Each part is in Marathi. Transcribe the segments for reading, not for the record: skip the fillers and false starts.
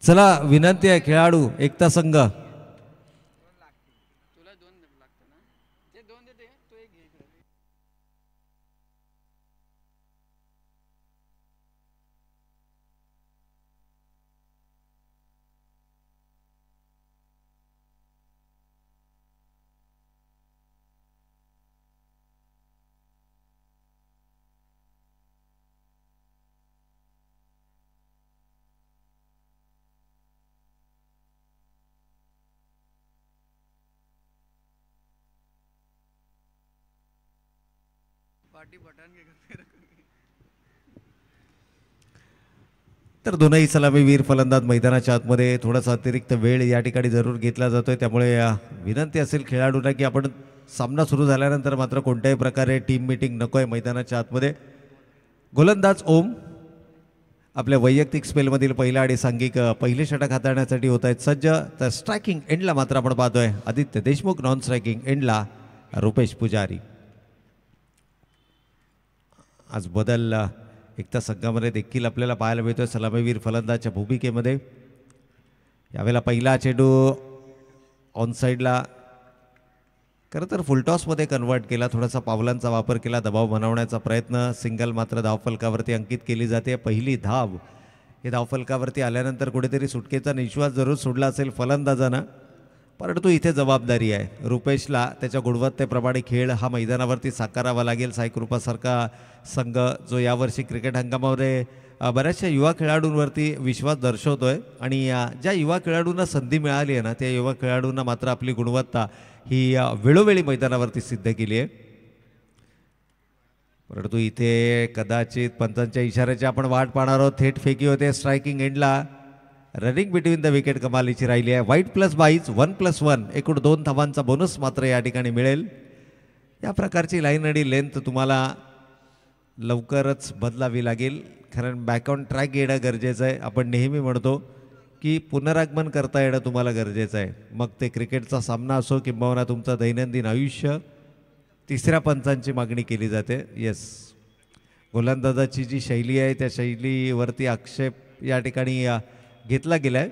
चला विनंती आहे खेळाडू एकता संघ तर दोनही सलामीवीर फलंदाज मैदानाच्या आतमध्ये थोडासा अतिरिक्त वेळ या ठिकाणी जरूर घेतला जातोय, त्यामुळे विनंती असेल खेळाडूंना की आपण सामना सुरू झाल्यानंतर मात्र कोणत्याही प्रकारे टीम मीटिंग नको आहे मैदानाच्या आतमध्ये. गोलंदाज ओम आपल्या वैयक्तिक स्पेलमधील पहिला आणि सांघिक पहिले षटक हाताळण्यासाठी होत आहेत सज्ज. तर स्ट्रायकिंग एंडला मात्र आपण पाहतोय आदित्य देशमुख, नॉन स्ट्रायकिंग एंडला रुपेश पुजारी. आज बदल एकता संघामध्ये देखील आपल्याला पाहायला मिळतोय सलामीवीर फलंदाजच्या भूमिकेमध्ये. यावेळेला पहिला चेंडू ऑन साईडला खरं तर फुलटॉसमध्ये कन्वर्ट केला, थोडासा पावलांचा वापर केला, दबाव बनवण्याचा प्रयत्न, सिंगल मात्र धावफलकावरती अंकित केली जाते. पहिली धाव हे धावफलकावरती आल्यानंतर कुठेतरी सुटकेचा निश्वास जरूर सोडला असेल फलंदाजानं, परंतु इथे जबाबदारी आहे रुपेशला त्याच्या गुणवत्तेप्रमाणे खेळ हा मैदानावरती साकारावा लागेल. साईकृपासारखा संघ जो यावर्षी क्रिकेट हंगामामध्ये बऱ्याचशा युवा खेळाडूंवरती विश्वास दर्शवतोय आणि ज्या युवा खेळाडूंना संधी मिळाली आहे ना त्या युवा खेळाडूंना मात्र आपली गुणवत्ता ही वेळोवेळी मैदानावरती सिद्ध केली आहे. परंतु इथे कदाचित पंचांच्या इशाऱ्याची आपण वाट पाहणार आहोत. थेट फेकी होते स्ट्रायकिंग एंडला. रनिंग बिटवीन द विकेट कमालीची राहिली आहे. वाईट प्लस 22 1+1 एकूण 2 धावांचा बोनस मात्र या ठिकाणी मिळेल. या प्रकारची लाईन आणि लेंथ तुम्हाला लवकरच बदलावी लागेल, कारण बॅक ऑन ट्रॅक येणं गरजेचं आहे. आपण नेहमी म्हणतो की पुनरागमन करता येणं तुम्हाला गरजेचं आहे, मग ते क्रिकेटचा सामना असो किंबहुना तुमचं दैनंदिन आयुष्य. तिसऱ्या पंचांची मागणी केली जाते. येस, गोलंदाजाची जी शैली आहे त्या शैलीवरती आक्षेप या ठिकाणी घेतला गेला आहे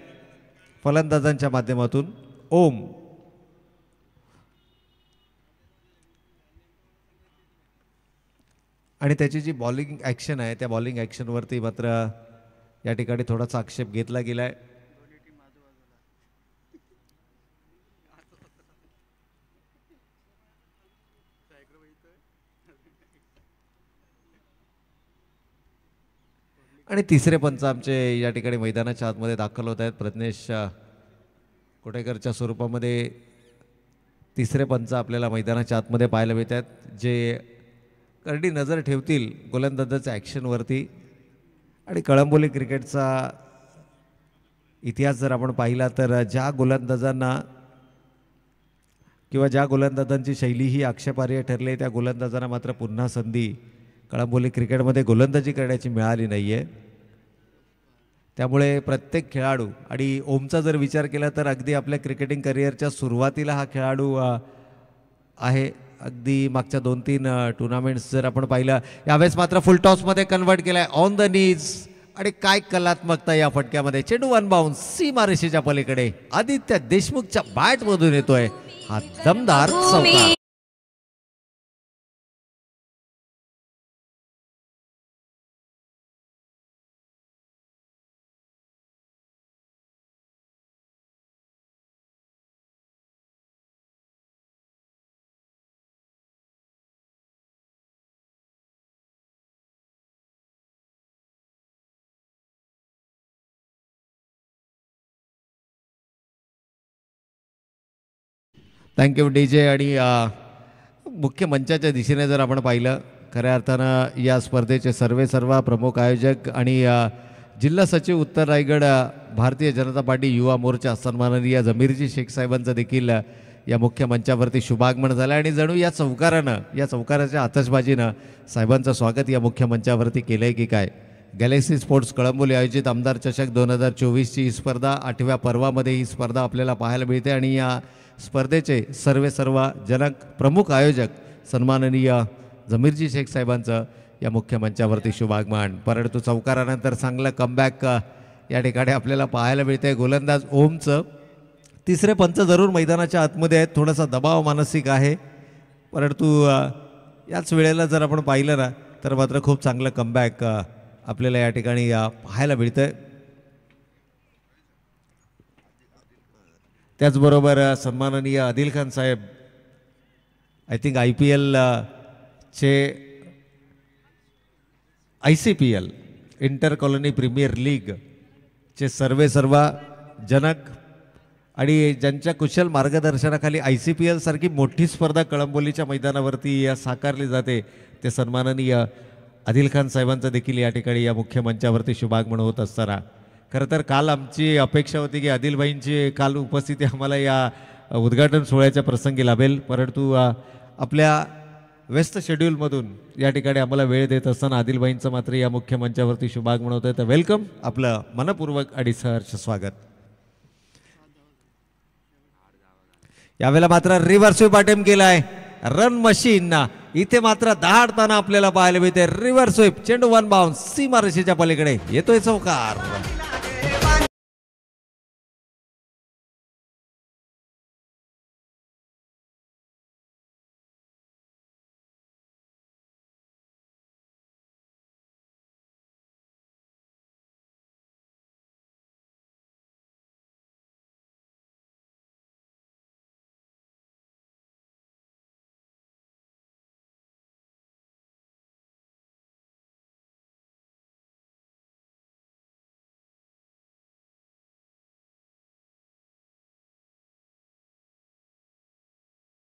फलंदाजांच्या माध्यमातून. ओम आणि त्याची जी बॉलिंग ॲक्शन आहे त्या बॉलिंग ॲक्शनवरती मात्र या ठिकाणी थोडासा आक्षेप घेतला गेला आहे. आणि तिसरे पंच आमचे या ठिकाणी मैदानाच्या आतमध्ये दाखल होत आहेत. प्रज्ञेश कोटेकरच्या स्वरूपामध्ये तिसरे पंच आपल्याला मैदानाच्या आतमध्ये पाहायला मिळत आहेत, जे करडी नजर ठेवतील गोलंदाजाच्या ॲक्शनवरती. आणि कळंबोली क्रिकेटचा इतिहास जर आपण पाहिला तर ज्या गोलंदाजांना किंवा ज्या गोलंदाजांची शैली ही आक्षेपार्ह ठरली त्या गोलंदाजांना मात्र पुन्हा संधी कळंबोली क्रिकेटमध्ये गोलंदाजी करण्याची मिळाली नाही आहे. त्यामुळे प्रत्येक खेळाडू, आणि ओमचा जर विचार केला तर अगदी आपल्या क्रिकेटिंग करिअरच्या सुरुवातीला हा खेळाडू आहे. अगदी मागच्या 2-3 टुर्नामेंट्स जर आपण पाहिलं, यावेळेस मात्र फुल टॉसमध्ये कन्वर्ट केला आहे ऑन द नीज. आणि काय कलात्मकता या फटक्यामध्ये. चेंडू वन बाउन्स सीमारेषेच्या पलीकडे आदित्य देशमुखच्या बॅटमधून येतोय हा दमदार चौकार. Thank you DJ. आणि मुख्य मंचाच्या दिशेने जर आपण पाहिलं, खऱ्या अर्थानं या स्पर्धेचे सर्व प्रमुख आयोजक आणि जिल्हा सचिव उत्तर रायगड भारतीय जनता पार्टी युवा मोर्चा सन्माननीय जमीरजी शेख साहेबांचं देखील या मुख्य मंचावरती शुभागमन झालं. आणि जणू या चौकाराच्या आतषबाजीनं साहेबांचं स्वागत या मुख्य मंचावरती केलं आहे की काय. गॅलेक्सी स्पोर्ट्स कळंबोली आयोजित आमदार चषक 2024ची ही स्पर्धा 8व्या पर्वामध्ये ही स्पर्धा आपल्याला पाहायला मिळते. आणि या स्पर्धेचे सर्व जनक प्रमुख आयोजक सन्माननीय जमीरजी शेख साहेबांचं या मुख्य मंचावरती शुभागमन. परंतु चौकारानंतर चांगलं कमबॅक या ठिकाणी आपल्याला पाहायला मिळते. गोलंदाज ओमचं. तिसरे पंच जरूर मैदानाच्या आतमध्ये आहेत, थोडासा दबाव मानसिक आहे, परंतु याच वेळेला जर आपण पाहिलं ना तर मात्र खूप चांगलं कमबॅक आपल्याला या ठिकाणी पाहायला मिळतंय. त्याचबरोबर सन्माननीय आदिल खान साहेब, आय थिंक IPL चे ICPL inter colony premier league चे सर्व जनक आणि ज्यांच्या कुशल मार्गदर्शनाखाली ICPL सारखी मोठी स्पर्धा कळंबोलीच्या मैदानावरती साकारली जाते, ते सन्माननीय आदिल खान साहेबांचं देखील या ठिकाणी या मुख्य मंचावरती शुभागमन होत असताना, खरं तर काल आमची अपेक्षा होती की आदिलभाईंची काल उपस्थिती आम्हाला या उद्घाटन सोहळ्याच्या प्रसंगी लाभेल, परंतु आपल्या व्यस्त शेड्यूलमधून या ठिकाणी आम्हाला वेळ देत असताना आदिलभाईंचं मात्र या मुख्य मंचावरती शुभागमन होतं. तर वेलकम, आपलं मनपूर्वक आणि सहर्ष स्वागत. यावेळेला मात्र रिव्हर्स स्वीप अटेम्प्ट केलाय रन मशीन, इथे मात्र दहाडताना आपल्याला पाहायला मिळते. रिव्हर्स स्वीप, चेंडू वन बाउन्स, सीमारेषेच्या पलीकडे येतोय चौकार.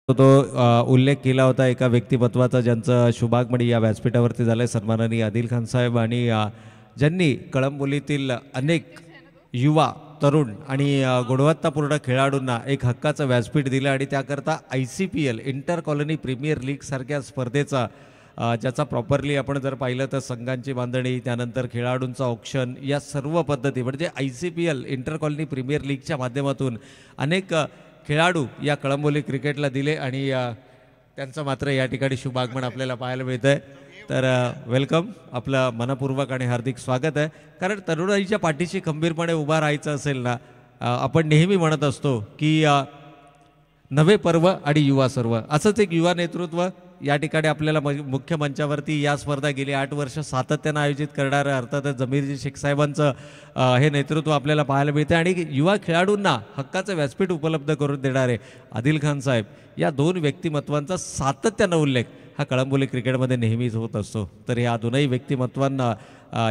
तो उल्लेख केला होता एका व्यक्तिमत्वाचा ज्यांचं शुभागमन या व्यासपीठावरती झालं आहे, सन्माननीय आदिल खान साहेब, आणि ज्यांनी कळंबोलीतील अनेक युवा तरुण आणि गुणवत्तापूर्ण खेळाडूंना एक हक्काचं व्यासपीठ दिलं आणि त्याकरता ICPL inter colony premier league सारख्या स्पर्धेचा ज्याचा प्रॉपरली आपण जर पाहिलं तर संघांची बांधणी, त्यानंतर खेळाडूंचं ऑप्शन, या सर्व पद्धती म्हणजे ICPL इंटर कॉलनी प्रीमियर लीगच्या माध्यमातून अनेक खेळाडू या कळंबोली क्रिकेटला दिले आणि त्यांचं मात्र या ठिकाणी शुभागमन आपल्याला पाहायला मिळतं आहे. तर वेलकम, आपलं मनपूर्वक आणि हार्दिक स्वागत आहे. कारण तरुणाईच्या पाठीशी खंबीरपणे उभा राहायचं असेल ना, आपण नेहमी म्हणत असतो की नवे पर्व आणि युवा सर्व, असंच एक युवा नेतृत्व या ठिकाणी आपल्याला मुख्य मंचावरती या स्पर्धा गेली 8 वर्ष सातत्यानं आयोजित करणारं अर्थातच जमीरजी शेख साहेबांचं हे नेतृत्व आपल्याला पाहायला मिळते आणि युवा खेळाडूंना हक्काचं व्यासपीठ उपलब्ध करून देणारे आदिल खान साहेब, या दोन व्यक्तिमत्वांचा सातत्यानं उल्लेख हा कळंबोली क्रिकेटमध्ये नेहमीच होत असतो. तर या दोनही व्यक्तिमत्वांना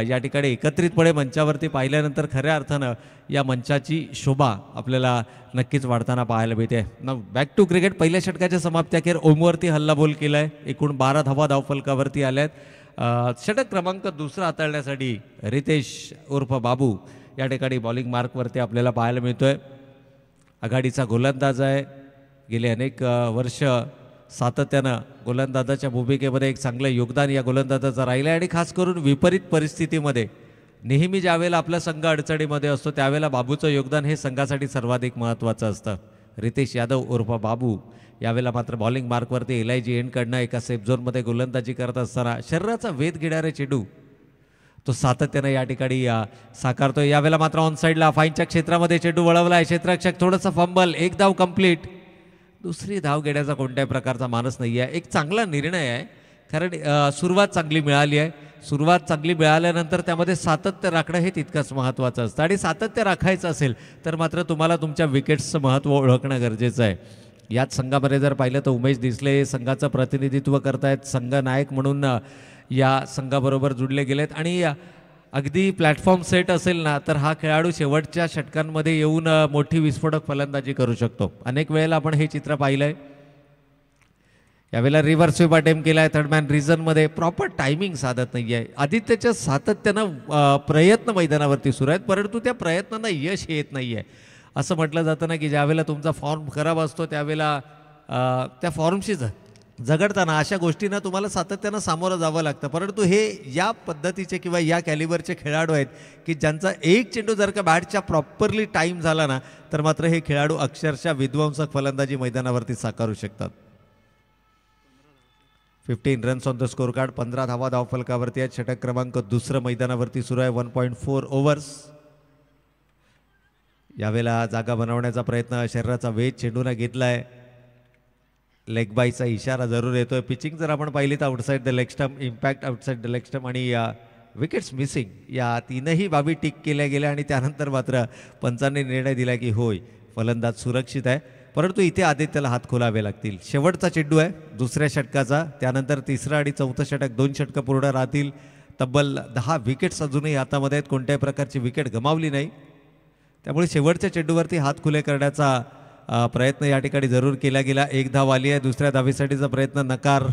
या ठिकाणी एकत्रितपणे मंचावरती पाहिल्यानंतर खऱ्या अर्थानं या मंचाची शोभा आपल्याला नक्कीच वाढताना पाहायला मिळते. ना बॅक टू क्रिकेट, पहिल्या षटकाच्या समाप्तीअखेर ओमवरती हल्लाबोल केला आहे, एकूण 12 धावा धावफलकावरती आल्या आहेत. षटक क्रमांक दुसरा हाताळण्यासाठी रितेश उर्फ बाबू या ठिकाणी बॉलिंग मार्कवरती आपल्याला पाहायला मिळतोय. आघाडीचा गोलंदाज आहे, गेले अनेक वर्ष सातत्यानं गोलंदाजाच्या भूमिकेमध्ये एक चांगलं योगदान या गोलंदाजाचं राहिलं आहे आणि खास करून विपरीत परिस्थितीमध्ये नेहमी ज्यावेळेला आपला संघ अडचणीमध्ये असतो त्यावेळेला बाबूचं योगदान हे संघासाठी सर्वाधिक महत्त्वाचं असतं. रितेश यादव उर्फ बाबू यावेळेला मात्र बॉलिंग मार्कवरती LIG एंडकडनं एका सेफ झोनमध्ये गोलंदाजी करत असताना शरीराचा वेध घेणारे चेंडू तो सातत्यानं या ठिकाणी साकारतोय. यावेळेला मात्र ऑन साईडला फाईनच्या क्षेत्रामध्ये चेंडू वळवला आहे, क्षेत्ररक्षक थोडंसं फंबल, एक धाव कंप्लीट. दुसरी धाव घेण्याचा कोणत्याही प्रकारचा मानस नाही आहे. एक चांगला निर्णय आहे, कारण सुरुवात चांगली मिळाली आहे. सुरुवात चांगली मिळाल्यानंतर त्यामध्ये सातत्य राखणं हे तितकंच महत्त्वाचं असतं आणि सातत्य राखायचं असेल तर मात्र तुम्हाला तुमच्या विकेट्सचं महत्त्व ओळखणं गरजेचं आहे. याच संघामध्ये जर पाहिलं तर उमेश दिसले संघाचं प्रतिनिधित्व करतायत, संघ नायक म्हणून या संघाबरोबर जुडले गेलेत आणि अगदी प्लॅटफॉर्म सेट असेल ना तर हा खेळाडू शेवटच्या षटकांमध्ये येऊन मोठी विस्फोटक फलंदाजी करू शकतो. अनेक वेळेला आपण हे चित्र पाहिलं आहे. यावेळेला रिव्हर्स स्वीप अटेम्प्ट केला आहे, थर्ड मॅन रिझनमध्ये प्रॉपर टायमिंग साधत नाही आहे. आदित्यच्या सातत्यानं प्रयत्न मैदानावरती सुरू आहेत, परंतु त्या प्रयत्नांना यश येत नाही आहे. असं म्हटलं जातं ना की ज्यावेळेला तुमचा फॉर्म खराब असतो त्यावेळेला त्या फॉर्मशी झगडताना अशा गोष्टींना तुम्हाला सातत्यानं सामोरं जावं लागतं. परंतु हे या पद्धतीचे किंवा या कॅलिबरचे खेळाडू आहेत की ज्यांचा एक चेंडू जर का बॅटच्या प्रॉपरली टाईम झाला ना तर मात्र हे खेळाडू अक्षरशः विध्वंसक फलंदाजी मैदानावरती साकारू शकतात. 15 runs on the score card, 15 धावा धावफलकावरती आहेत. षटक क्रमांक दुसरं मैदानावरती सुरू आहे. 1.4 ओव्हर्स. यावेळेला जागा बनवण्याचा प्रयत्न, शरीराचा वेध चेंडूने घेतलाय. लेग बायचा इशारा जरूर येतोय. पिचिंग जर आपण पाहिली तर outside the leg stump, impact outside the leg stump आणि विकेट्स मिसिंग या तीनही बाबी टिक केल्या गेल्या आणि त्यानंतर मात्र पंचांनी निर्णय दिला की होय फलंदाज सुरक्षित आहे. परंतु इथे आदित्यला हात खोलावे लागतील. शेवटचा चेंडू आहे दुसऱ्या षटकाचा, त्यानंतर तिसरा आणि चौथं षटक, 2 षटकं पूर्ण राहतील. तब्बल 10 विकेट्स अजूनही हातामध्ये आहेत, कोणत्याही प्रकारची विकेट गमावली नाही. त्यामुळे शेवटच्या चेंडूवरती हात खुले करण्याचा प्रयत्न या ठिकाणी जरूर केला गेला. एक धाव आली आहे, दुसऱ्या धावीसाठीचा प्रयत्न नकार.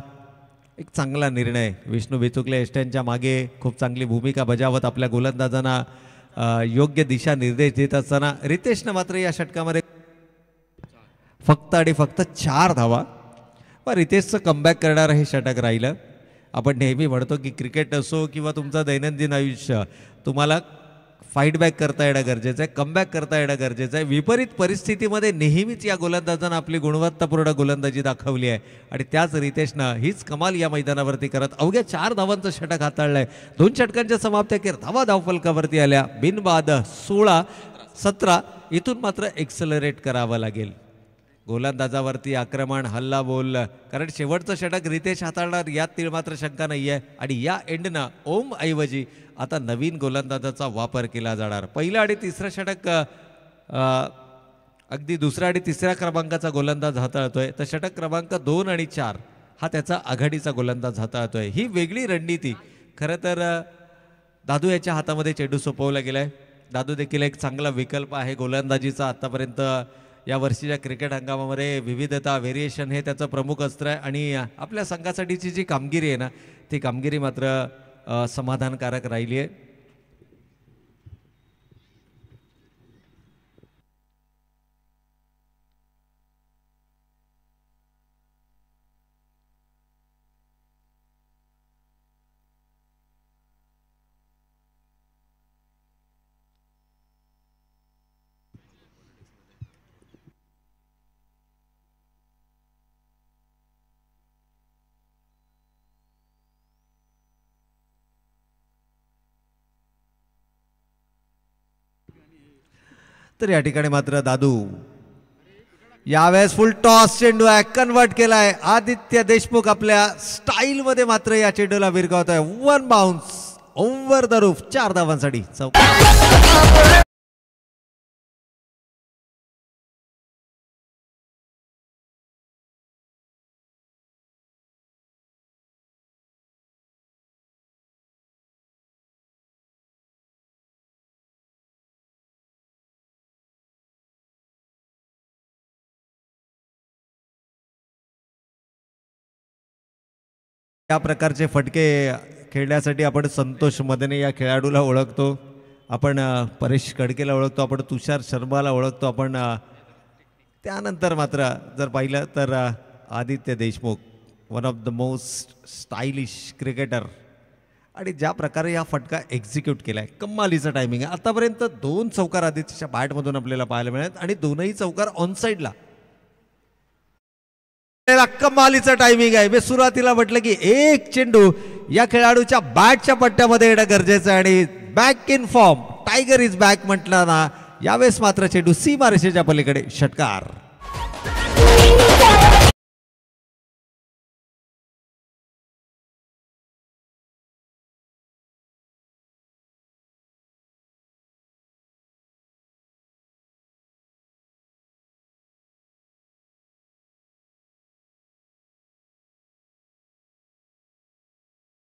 एक चांगला निर्णय. विष्णू बिचुकले एस्टनच्या मागे खूप चांगली भूमिका बजावत आपल्या गोलंदाजांना योग्य दिशा निर्देश देत असताना रितेशनं मात्र या षटकामध्ये फक्त आणि फक्त 4 धावा. व रितेशचं कमबॅक करणारं हे षटक राहिलं. आपण नेहमी म्हणतो की क्रिकेट असो किंवा तुमचं दैनंदिन आयुष्य, तुम्हाला फाईट बॅक करता येणं गरजेचं आहे, कमबॅक करता येणं गरजेचं आहे. विपरीत परिस्थितीमध्ये नेहमीच या गोलंदाजांना आपली गुणवत्तापूर्ण गोलंदाजी दाखवली आहे आणि त्याच रितेशनं हीच कमाल या मैदानावरती करत अवघ्या 4 धावांचं षटक हाताळलं आहे. 2 षटकांच्या समाप्त्या धावा धावफलकावरती आल्या. बिनबाद 16-17. इथून मात्र एक्सलरेट करावं लागेल. गोलंदाजावरती आक्रमण, हल्ला बोल, कारण शेवटचं षटक रितेश हाताळणार यात तीळ मात्र शंका नाही आहे. आणि या एंडनं ओम ऐवजी आता नवीन गोलंदाजाचा वापर केला जाणार. पहिला आणि तिसरा षटक अगदी दुसऱ्या आणि तिसऱ्या क्रमांकाचा गोलंदाज हाताळतोय, तर षटक क्रमांक 2 आणि 4 हा त्याचा आघाडीचा गोलंदाज हाताळतोय. ही वेगळी रणनीती. खरं तर दादू याच्या हातामध्ये चेंडू सोपवला गेलाय. दादू देखील एक चांगला विकल्प आहे गोलंदाजीचा. आतापर्यंत या वर्षीच्या क्रिकेट हंगामामध्ये विविधता, व्हेरिएशन हे त्याचं प्रमुख अस्त्र आहे आणि आपल्या संघासाठीची जी कामगिरी आहे ना, ती कामगिरी मात्र समाधानकारक राहिली आहे. तर या ठिकाणी मात्र दादू यावेळेस फुल टॉस चेंडू आहे, कन्वर्ट केलाय. आदित्य देशमुख आपल्या स्टाईलमध्ये मात्र या चेंडूला विरघळतोय. 1 बाउन्स ओव्हर द रूफ. 4 धावांसाठी या प्रकारचे फटके खेळण्यासाठी आपण संतोष मदने या खेळाडूला ओळखतो, आपण परेश कडकेला ओळखतो, आपण तुषार शर्माला ओळखतो, आपण त्यानंतर मात्र जर पाहिलं तर Aditya Deshmukh one of the most stylish cricketer. आणि ज्या प्रकारे हा फटका एक्झिक्यूट केला आहे, कमालीचा टायमिंग आहे. आतापर्यंत 2 चौकार आदित्यच्या बॅटमधून आपल्याला पाहायला मिळत आणि दोनही चौकार ऑनसाईडला. कमालीचा टायमिंग आहे. मी सुरुवातीला म्हटलं की एक चेंडू या खेळाडूच्या बॅटच्या पट्ट्यामध्ये येणं गरजेचं आहे आणि back in form, tiger is back म्हटलं ना, यावेळेस मात्र चेंडू सीमारेषेच्या पलीकडे. षटकार.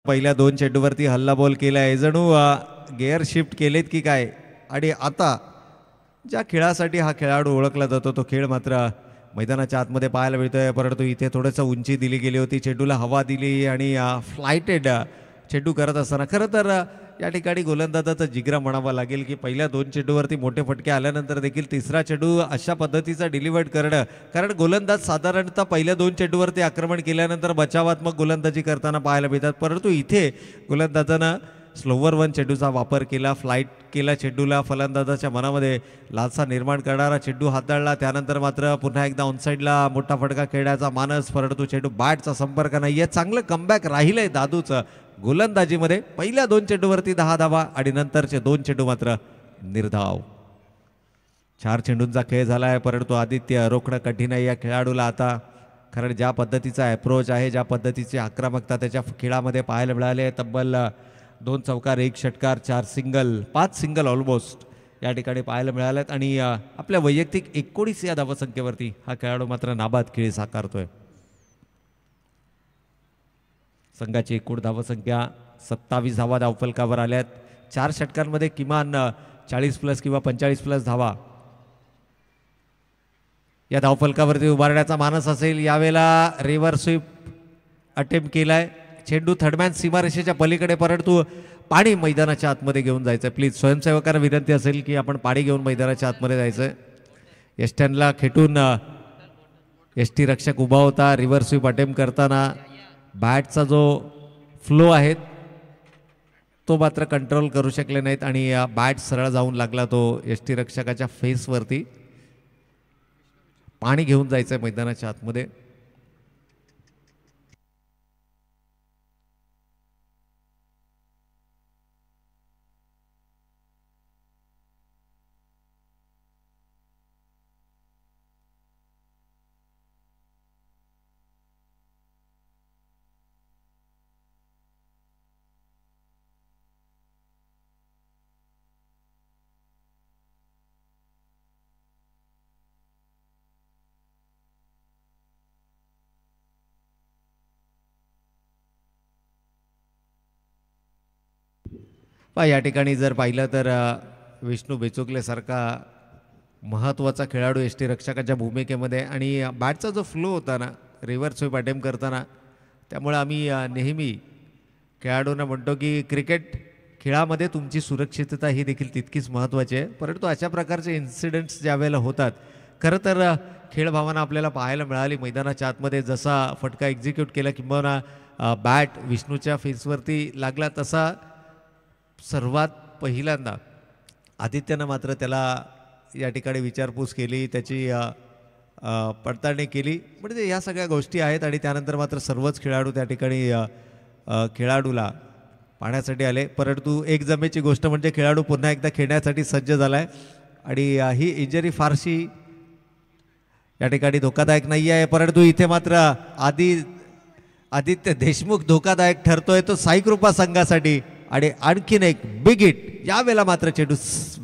पहिल्या 2 चेंडूवरती हल्ला बॉल केलाय, जणू गेअर शिफ्ट केलेत की काय. आणि आता ज्या खेळासाठी हा खेळाडू ओळखला जातो तो खेळ मात्र मैदानाच्या आतमध्ये पाहायला मिळतोय. परंतु इथे थोडंसं उंची दिली गेली होती, चेंडूला हवा दिली आणि फ्लायटेड चेंडू करत असताना खरं तर या ठिकाणी गोलंदाजाचा जिगरा म्हणावा लागेल की पहिल्या 2 चेंडूवरती मोठे फटके आल्यानंतर देखील तिसरा चेंडू अशा पद्धतीचा डिलिव्हर्ड करणं, कारण गोलंदाज साधारणतः पहिल्या 2 चेंडूवरती आक्रमण केल्यानंतर बचावात्मक गोलंदाजी करताना पाहायला मिळतात. परंतु इथे गोलंदाजानं स्लोवर 1 चेंडूचा वापर केला, फ्लाईट केला चेंडूला. फलंदाजाच्या मनामध्ये लालसा निर्माण करणारा चेंडू हाताळला. त्यानंतर मात्र पुन्हा एकदा ऑनसाईडला मोठा फटका खेळण्याचा मानस, परंतु चेंडू बॅटचा संपर्क नाही आहे. चांगलं कमबॅक राहिलंय दादूचं गोलंदाजीमध्ये. पहिल्या 2 चेंडूवरती 10 धावा आणि नंतरचे 2 चेंडू मात्र निर्धाव. 4 चेंडूंचा खेळ झाला आहे, परंतु आदित्य रोखणं कठीण आहे या खेळाडूला आता. कारण ज्या पद्धतीचा अप्रोच आहे, ज्या पद्धतीची आक्रमकता त्याच्या खेळामध्ये पाहायला मिळाली आहे, तब्बल 2 चौकार 1 षटकार 4 सिंगल 5 सिंगल ऑलमोस्ट या ठिकाणी पाहायला मिळाल्यात. आणि आपल्या वैयक्तिक 19 या धावसंख्येवरती हा खेळाडू मात्र नाबाद खेळी साकारतोय. संघाची एकूण धावसंख्या 27 धावा धावफलकावर आल्यात. 4 षटकांमध्ये किमान 40+ किंवा 45+ धावा या धावफलकावरती उभारण्याचा मानस असेल. यावेळेला रिव्हर्स स्वीप अटेम्प्ट केलाय. चेंडू थर्डमॅन सीमारेषेच्या पलीकडे, परंतु पाणी मैदानाच्या आतमध्ये घेऊन जायचं. प्लीज स्वयंसेवकांना विनंती असेल की आपण पाणी घेऊन मैदानाच्या आतमध्ये जायचं. यष्ट्यांना खेटून यष्टी रक्षक उभा होता. रिव्हर्स स्वीप अटेम्प्ट करताना बॅटचा जो फ्लो आहे तो मात्र कंट्रोल करू शकले नाहीत आणि बॅट सरळ जाऊन लागला तो यष्टी रक्षकाच्या फेसवरती. पाणी घेऊन जायचं मैदानाच्या आतमध्ये. या ठिकाणी जर पाहिलं तर विष्णू बेचुकलेसारखा महत्त्वाचा खेळाडू यष्टी रक्षकाच्या भूमिकेमध्ये आणि बॅटचा जो फ्लो होता ना रिव्हर्स स्वीप अटेम्प्ट करताना, त्यामुळे आम्ही नेहमी खेळाडूंना म्हणतो की क्रिकेट खेळामध्ये तुमची सुरक्षितता ही देखील तितकीच महत्त्वाची आहे. परंतु अशा प्रकारचे इन्सिडेंट्स ज्या वेळेला होतात, खरं तर खेळ भावना आपल्याला पाहायला मिळाली मैदानाच्या आतमध्ये. जसा फटका एक्झिक्यूट केला किंवा बॅट विष्णूच्या फेसवरती लागला, तसा सर्वात पहिल्यांदा आदित्यनं मात्र त्याला या ठिकाणी विचारपूस केली, त्याची पडताळणी केली. म्हणजे ह्या सगळ्या गोष्टी आहेत. आणि त्यानंतर मात्र सर्वच खेळाडू त्या ठिकाणी खेळाडूला पाहण्यासाठी आले. परंतु एक जमेची गोष्ट म्हणजे खेळाडू पुन्हा एकदा खेळण्यासाठी सज्ज झाला आहे आणि ही इंजरी फारशी या ठिकाणी धोकादायक नाही आहे. परंतु इथे मात्र आदित्य देशमुख धोकादायक ठरतोय तो साईकृपा संघासाठी. आणि आणखीन एक बिग हिट यावेळेला मात्र चेंडू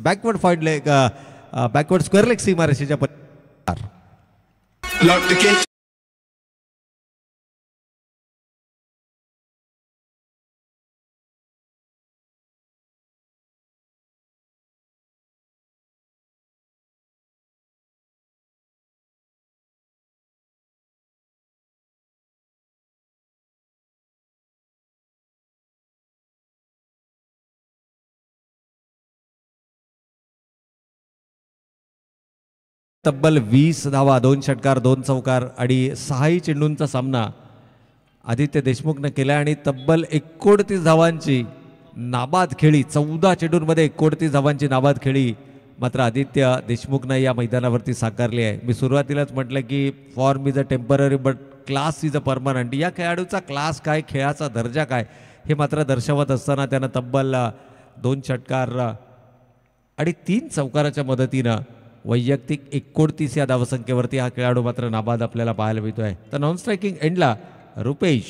बॅकवर्ड स्क्वेअर लेग सीमारेषेच्या तब्बल 20 धावा 2 षटकार 2 चौकार आणि 6 चेंडूंचा सामना आदित्य देशमुखनं केला आणि तब्बल 39 धावांची नाबाद खेळी, 14 चेंडूंमध्ये 39 धावांची नाबाद खेळी मात्र आदित्य देशमुखनं या मैदानावरती साकारली आहे. मी सुरुवातीलाच म्हटलं की form is a temporary but class is a permanent. या खेळाडूचा क्लास काय, खेळाचा दर्जा काय हे मात्र दर्शवत असताना त्यानं तब्बल 2 षटकार आणि 3 चौकाराच्या मदतीनं वैयक्तिक 39 या धावसंख्येवरती हा खेळाडू मात्र नाबाद आपल्याला पाहायला मिळतोय. तर नॉन स्ट्रायकिंग एंडला रुपेश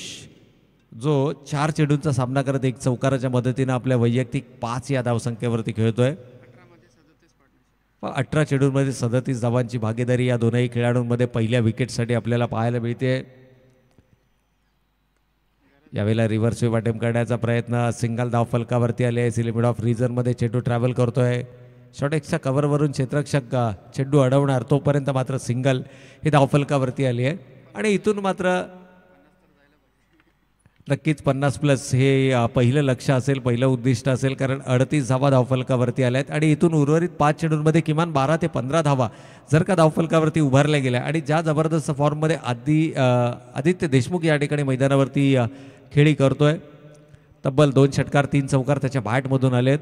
जो 4 चेंडूंचा सामना करत 1 चौकाराच्या मदतीनं आपल्या वैयक्तिक 5 या धावसंख्येवरती खेळतोय. 18 चेंडूंमध्ये 37 धावांची भागीदारी या दोनही खेळाडूंमध्ये पहिल्या विकेटसाठी आपल्याला पाहायला मिळते. यावेळेला रिव्हर्स स्वीप अटेम्प्ट करण्याचा प्रयत्न, सिंगल धाव फलकावरती आले आहे. लिमिट ऑफ रिझनमध्ये चेंडू ट्रॅव्हल करतोय. शॉर्टेक्सच्या कव्हरवरून क्षेत्ररक्षक चेंडू अडवणार, तोपर्यंत मात्र सिंगल ही धावफलकावरती आली आहे. आणि इथून मात्र नक्कीच 50+ हे पहिलं लक्ष असेल, पहिलं उद्दिष्ट असेल. कारण 38 धावा धावफलकावरती आल्या आहेत आणि इथून उर्वरित 5 चेंडूंमध्ये किमान 12 ते 15 धावा जर का धावफलकावरती उभारल्या गेल्या आणि ज्या जबरदस्त फॉर्ममध्ये आदित्य देशमुख या ठिकाणी मैदानावरती खेळी करतोय. तब्बल 2 षटकार 3 चौकार त्याच्या बॅटमधून आलेत.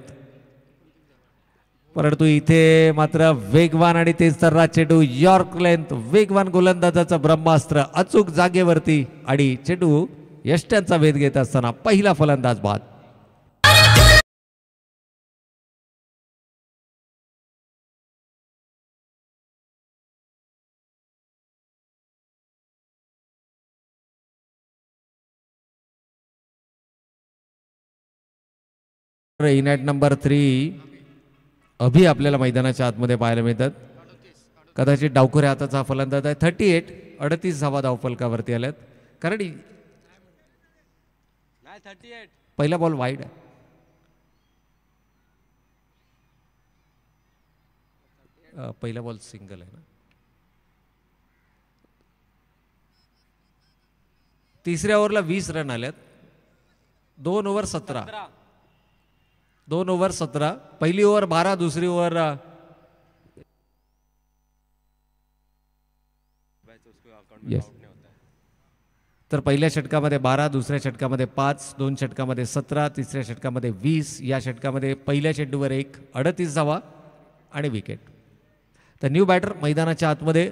परंतु इथे मात्र वेगवान आणि तेजतर्रा चेंडू, यॉर्क लेंथ, वेगवान गोलंदाजाचं ब्रह्मास्त्र अचूक जागेवरती आणि चेंडू यष्ट्यांचा वेध घेत असताना पहिला फलंदाज बाद. इन ॲट नंबर 3 अभि आपल्याला मैदानाच्या आतमध्ये पाहायला मिळतात. कदाचित डावखुऱ्या हाताचा फलंदाज आहे. 38 38 धावा धावफलकावरती आल्यात. कारण पहिला बॉल वाईड आहे. पहिला बॉल सिंगल आहे ना. तिसऱ्या ओव्हरला 20 रन आल्यात. 2 ओव्हर 17. 2 ओव्हर 17. पहिली ओव्हर 12, दुसरी ओव्हर तर पहिल्या षटकामध्ये 12, दुसऱ्या षटकामध्ये 5, 2 षटकामध्ये 17, तिसऱ्या षटकामध्ये 20, या षटकामध्ये पहिल्या चेंडूवर 1, 38 धावा आणि विकेट. तर न्यू बॅटर मैदानाच्या आतमध्ये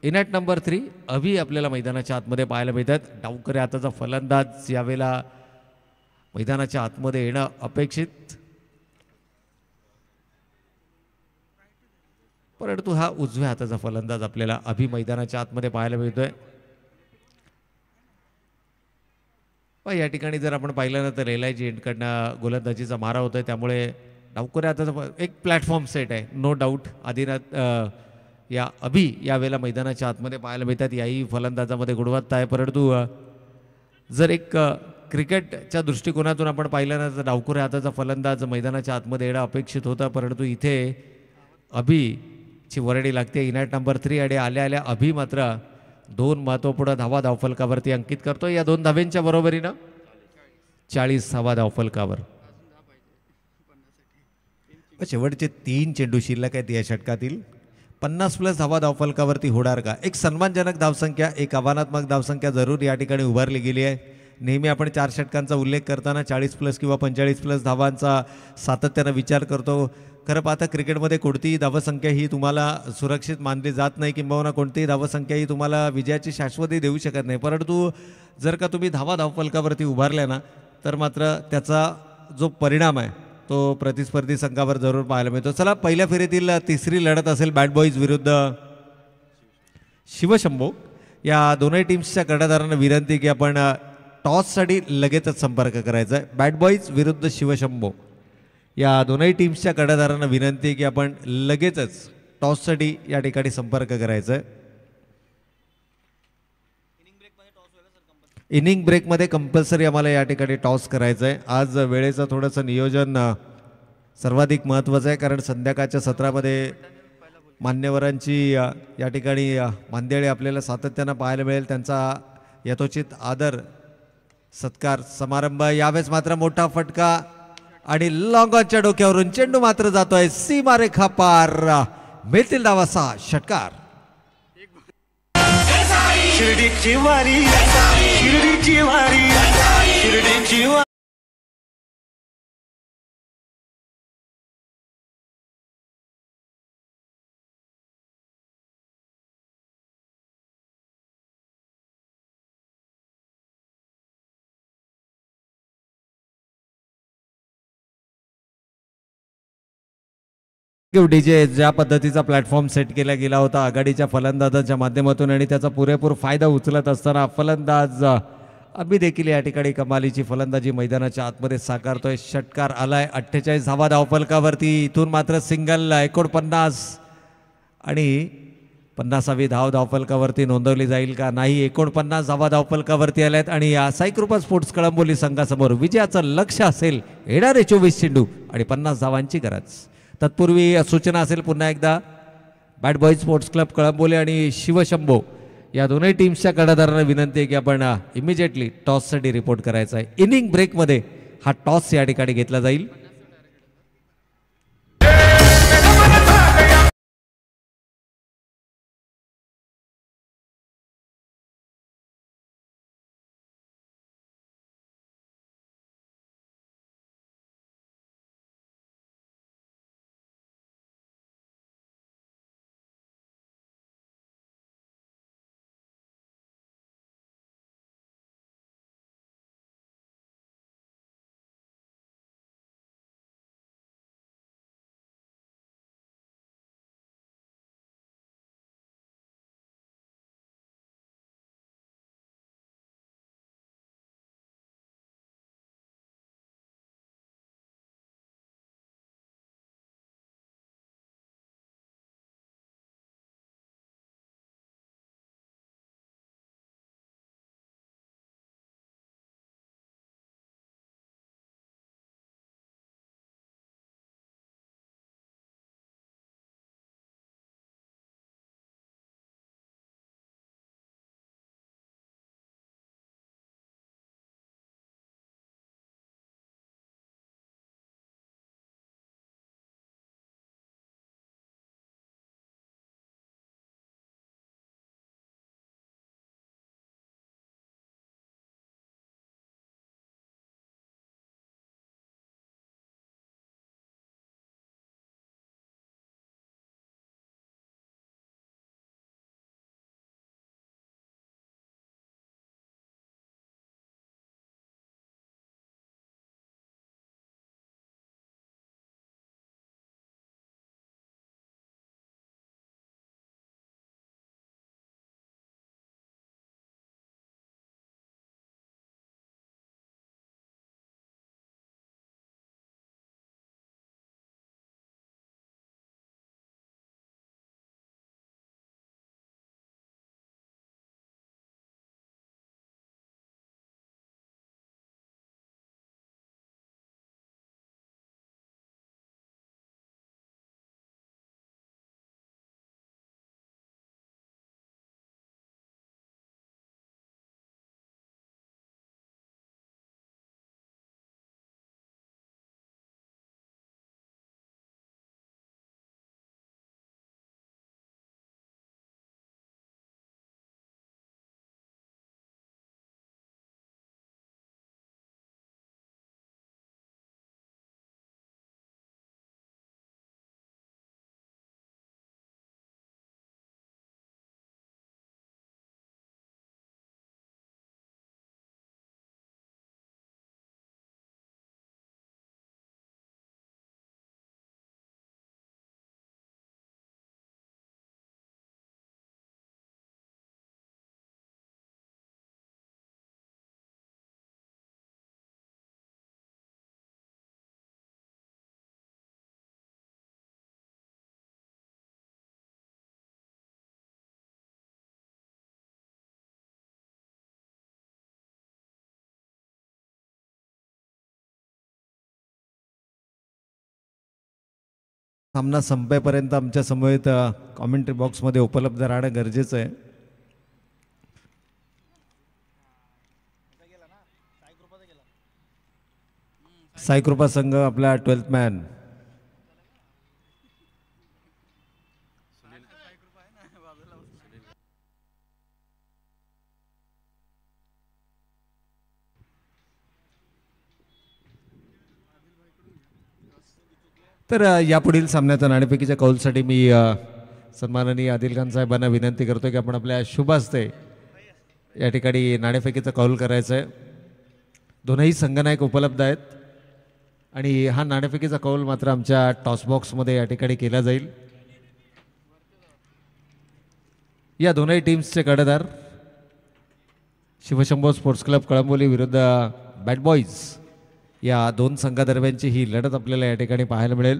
इन ॲट नंबर 3 अभि आपल्याला मैदानाच्या आतमध्ये पाहायला मिळतात. डावकरे हाताचा फलंदाज यावेळेला मैदानाच्या आतमध्ये येणं अपेक्षित, परंतु हा उजव्या हाताचा फलंदाज आपल्याला अभि मैदानाच्या आतमध्ये पाहायला मिळतोय. या ठिकाणी जर आपण पाहिलं ना तर एलआयजी एंडकडनं गोलंदाजीचा मारा होतोय, त्यामुळे डावकरे हाताचा एक प्लॅटफॉर्म सेट आहे. नो डाऊट आदिनाथ या अभि यावेळेला मैदानाच्या आतमध्ये पाहायला मिळतात. याही फलंदाजामध्ये गुणवत्ता आहे, परंतु जर एक क्रिकेटच्या दृष्टिकोनातून आपण पाहिलं ना तर डावखुऱ्या हाताचा फलंदाज मैदानाच्या आतमध्ये येणं अपेक्षित होतं, परंतु इथे अभिची वरडी लागते. इन ॲट नंबर 3 आणि आल्या आल्या अभि मात्र 2 महत्त्वपूर्ण धावा धावफलकावरती अंकित करतो. या 2 धाव्यांच्या बरोबरीनं 40 धावा धावफलकावर. शेवटचे 3 चेंडू शिल्लक आहेत या षटकातील. 50+ धावा धावफलकावरती होणार का? एक सन्मानजनक धावसंख्या, एक आव्हानात्मक धावसंख्या जरूर या ठिकाणी उभारली गेली आहे. नेहमी आपण 4 षटकांचा उल्लेख करताना 40+ किंवा 45+ धावांचा सातत्यानं विचार करतो. खरं पाहता क्रिकेटमध्ये कोणतीही धावसंख्या ही तुम्हाला सुरक्षित मानली जात नाही, किंबहुना कोणतीही धावसंख्या ही तुम्हाला विजयाची शाश्वती देऊ शकत नाही. परंतु जर का तुम्ही धावा धावफलकावरती उभारल्या ना तर मात्र त्याचा जो परिणाम आहे तो प्रतिस्पर्धी संघावर जरूर पाहायला मिळतो. चला पहिल्या फेरीतील तिसरी लढत असेल बॅड बॉईज विरुद्ध शिवशंभो. या दोन्ही टीम्सच्या कर्णधारांना विनंती की आपण टॉससाठी लगेचच संपर्क करायचा आहे. बॅड बॉईज विरुद्ध शिवशंभो या दोन्ही टीम्सच्या कर्णधारांना विनंती की आपण लगेचच टॉससाठी या ठिकाणी संपर्क करायचा आहे. इनिंग ब्रेकमध्ये कंपल्सरी आम्हाला या ठिकाणी टॉस करायचं आहे. आज वेळेचं थोडंसं नियोजन सर्वाधिक महत्त्वाचं आहे, कारण संध्याकाळच्या सत्रामध्ये मान्यवरांची या ठिकाणी मांदेळे आपल्याला सातत्यानं पाहायला मिळेल. त्यांचा यथोचित आदर सत्कार समारंभ. यावेळेस मात्र मोठा फटका आणि लॉंगॉनच्या डोक्यावरून चेंडू मात्र जातोय सीमारेखा पार. मिळतील धावा 6 षटकार. शिर्डीची वारी, शिर्डीची वारी, शिर्डीची वारी. डीजे ज्या पद्धतीचा प्लॅटफॉर्म सेट केला गेला होता आघाडीच्या फलंदाजाच्या माध्यमातून आणि त्याचा पुरेपूर फायदा उचलत असताना फलंदाज अभि देखील या ठिकाणी कमालीची फलंदाजी मैदानाच्या आतमध्ये साकारतोय. षटकार आलाय. 48 धावा धावफलकावरती. इथून मात्र सिंगल 49 आणि 50वी धाव धावफलकावरती नोंदवली जाईल का? नाही. 49 धावा धावफलकावरती आल्यात आणि या साईकृपा स्पोर्ट्स कळंबोली संघासमोर विजयाचं लक्ष असेल येणारे 24 चेंडू आणि 50 धावांची गरज. तत्पूर्वी सूचना असेल पुन्हा एकदा, bad boys sports club Kalamboli आणि शिवशंभो या दोन्ही टीम्सच्या कर्णधारांना विनंती आहे की आपण इमिजिएटली टॉससाठी रिपोर्ट करायचा आहे. इनिंग ब्रेकमध्ये हा टॉस या ठिकाणी घेतला जाईल. सामना संपेपर्यंत आमच्या समवेत कॉमेंट्री बॉक्समध्ये उपलब्ध राहणं गरजेचं आहे. साईकृपा संघ आपला 12th मॅन तर यापुढील सामन्याच्या नाणेफेकीच्या कौलसाठी मी सन्माननीय आदिल खान साहेबांना विनंती करतो की आपण आपल्या शुभ हस्ते या ठिकाणी नाणेफेकीचं कौल करायचं आहे. दोनही संघनायक उपलब्ध आहेत आणि हा नाणेफेकीचा कौल मात्र आमच्या टॉसबॉक्समध्ये या ठिकाणी केला जाईल. या दोनही टीम्सचे कर्णधार शिवशंभो स्पोर्ट्स क्लब कळंबोली विरुद्ध बॅड बॉईज या दोन संघादरम्यानची ही लढत आपल्याला या ठिकाणी पाहायला मिळेल.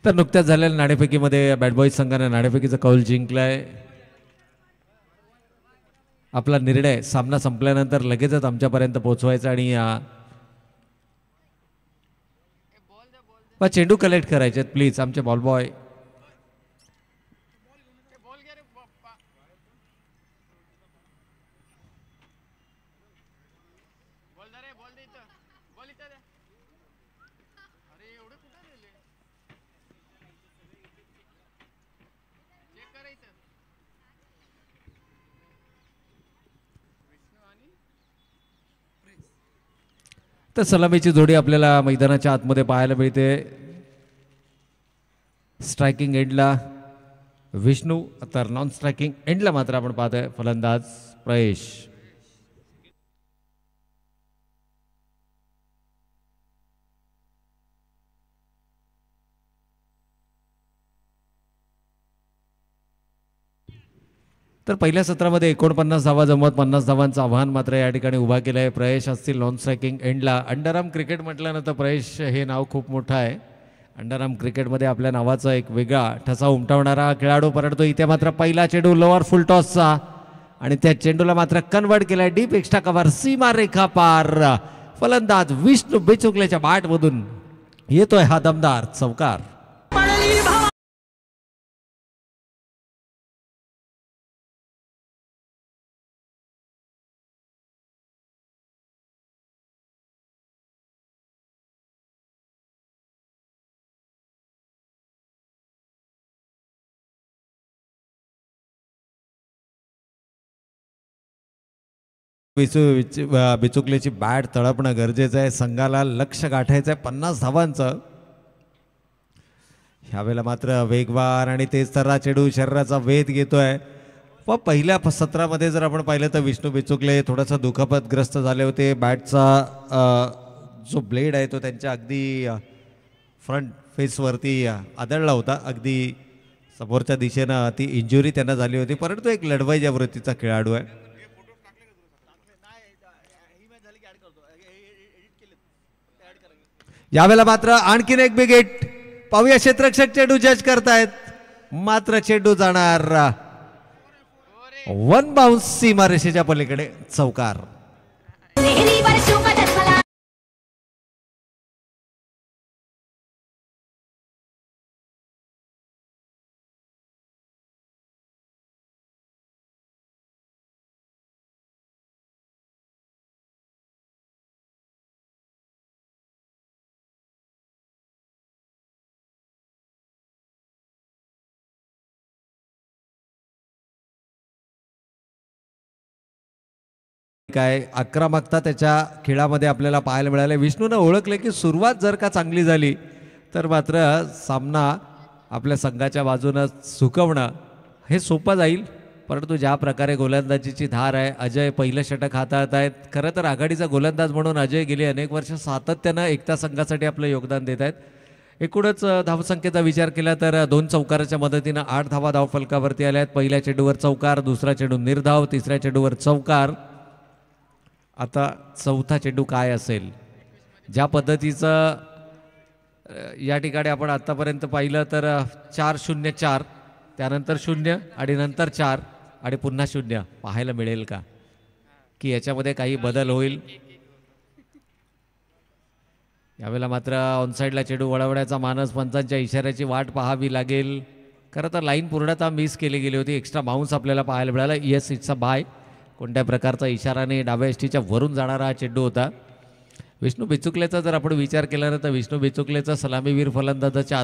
तर नुकत्याच झालेल्या नाणेफेकीमध्ये बॅड बॉईज संघाने नाणेफेकीचा कौल जिंकलाय. आपला निर्णय सामना संपल्यानंतर लगेचच आमच्यापर्यंत पोहोचवायचा आणि चेंडू कलेक्ट करायचे प्लीज आमचे बॉल बॉय. तर सलामीची जोडी आपल्याला मैदानाच्या आतमध्ये पाहायला मिळते. स्ट्रायकिंग एंडला विष्णू तर नॉन स्ट्रायकिंग एंडला मात्र आपण पाहतोय फलंदाज प्रयेश. तर पहिल्या सत्रामध्ये 49 धावा जमवत 50 धावांचं आव्हान मात्र या ठिकाणी उभा केलं आहे. प्रयेश असतील नॉन स्ट्रायकिंग एंडला. अंडरआर्म क्रिकेट म्हटल्यानंतर प्रयेश हे नाव खूप मोठं आहे. अंडरआर्म क्रिकेटमध्ये आपल्या नावाचा एक वेगळा ठसा उमटवणारा खेळाडू परंतु इथे मात्र पहिला चेंडू लोअर फुल टॉसचा आणि त्या चेंडूला मात्र कन्वर्ट केलाय डीप एक्स्ट्रा कव्हर सीमा रेखा पार. फलंदाज विष्णू बेचुकल्याच्या बॅटमधून येतोय हा दमदार चौकार. बिचुकलेची बॅट तळपणं गरजेचं आहे. संघाला लक्ष गाठायचं आहे 50 धावांचं. ह्यावेळेला मात्र वेगवान आणि तेज तर्रा चेंडू शरीराचा वेध घेतोय. व पहिल्या सत्रामध्ये जर आपण पाहिलं तर विष्णू बिचुकले थोडासा दुखापतग्रस्त झाले होते. बॅटचा जो ब्लेड आहे तो त्यांच्या अगदी फ्रंट फेसवरती आदळला होता. अगदी समोरच्या दिशेनं ती इंजुरी त्यांना झाली होती परंतु एक लढवाईच्या वृत्तीचा खेळाडू आहे. यावेळेला मात्र आणखीन एक बिग हिट पाहूया. क्षेत्ररक्षक चेंडू जज करतायत मात्र चेंडू जाणार वन बाउन्स सीमारेषेच्या पलीकडे चौकार. काय आक्रमकता त्याच्या खेळामध्ये आपल्याला पाहायला मिळाले. विष्णूनं ओळखले की सुरुवात जर का चांगली झाली तर मात्र सामना आपल्या संघाच्या बाजूनं सुकवणं हे सोपं जाईल. परंतु ज्या प्रकारे गोलंदाजीची धार आहे अजय पहिलं षटक हाताळत आहेत. खरं तर आघाडीचा गोलंदाज म्हणून अजय गेली अनेक वर्ष सातत्यानं एकता संघासाठी आपलं योगदान देत आहेत. एकूणच धावसंख्येचा विचार केला तर 2 चौकाराच्या मदतीनं 8 धावा धावफलकावरती आल्या आहेत. पहिल्या चेंडूवर चौकार, दुसरा चेंडू निर्धाव, तिसऱ्या चेंडूवर चौकार. आता चौथा चेंडू काय असेल? ज्या पद्धतीचं या ठिकाणी आपण आत्तापर्यंत पाहिलं तर 4-0-4, त्यानंतर 0 आणि नंतर 4 आणि पुन्हा 0 पाहायला मिळेल का, की याच्यामध्ये काही बदल होईल? यावेळेला मात्र ऑनसाईडला चेंडू वळवण्याचा मानस पंचांच्या इशाऱ्याची वाट पाहावी लागेल. खरं तर लाईन पूर्णतः मिस केली गेली होती. एक्स्ट्रा बाउन्स आपल्याला पाहायला मिळाला. Yes, it's a bye. कोणत्या प्रकारचा इशाराने डाव्या एसटीच्या वरून जाणारा हा चेंडू होता. विष्णू बिचुकलेचा जर आपण विचार केला ना तर विष्णू बिचुकलेचा सलामीवीर फलंदाजाच्या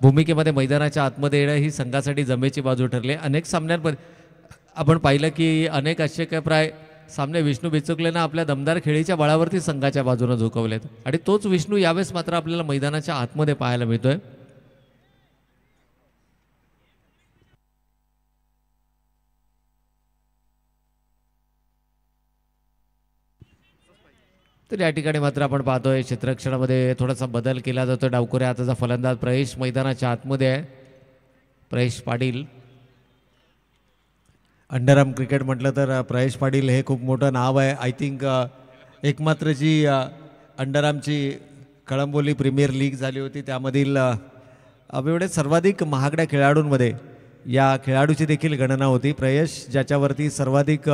भूमिकेमध्ये मैदानाच्या आतमध्ये येणं ही संघासाठी जमेची बाजू ठरली. अनेक सामन्यांमध्ये आपण पाहिलं की अनेक अशक्यप्राय सामने विष्णू बिचुकलेनं आपल्या दमदार खेळीच्या बळावरती संघाच्या बाजूने झुकवलेत आणि तोच विष्णू यावेळेस मात्र आपल्याला मैदानाच्या आतमध्ये पाहायला मिळतोय. तर या ठिकाणी मात्र आपण पाहतोय क्षेत्ररक्षणामध्ये थोडासा बदल केला जातो. डावखुरे हाताचा फलंदाज प्रवेश मैदानाच्या आतमध्ये आहे. प्रवेश पाटील. अंडरआर्म क्रिकेट म्हटलं तर प्रवेश पाटील हे खूप मोठं नाव आहे. आय थिंक एकमात्र जी अंडरआर्मची कळंबोली प्रीमियर लीग झाली होती त्यामधील एवढे सर्वाधिक महागड्या खेळाडूंमध्ये या खेळाडूची देखील गणना होती. प्रयश ज्याच्यावरती सर्वाधिक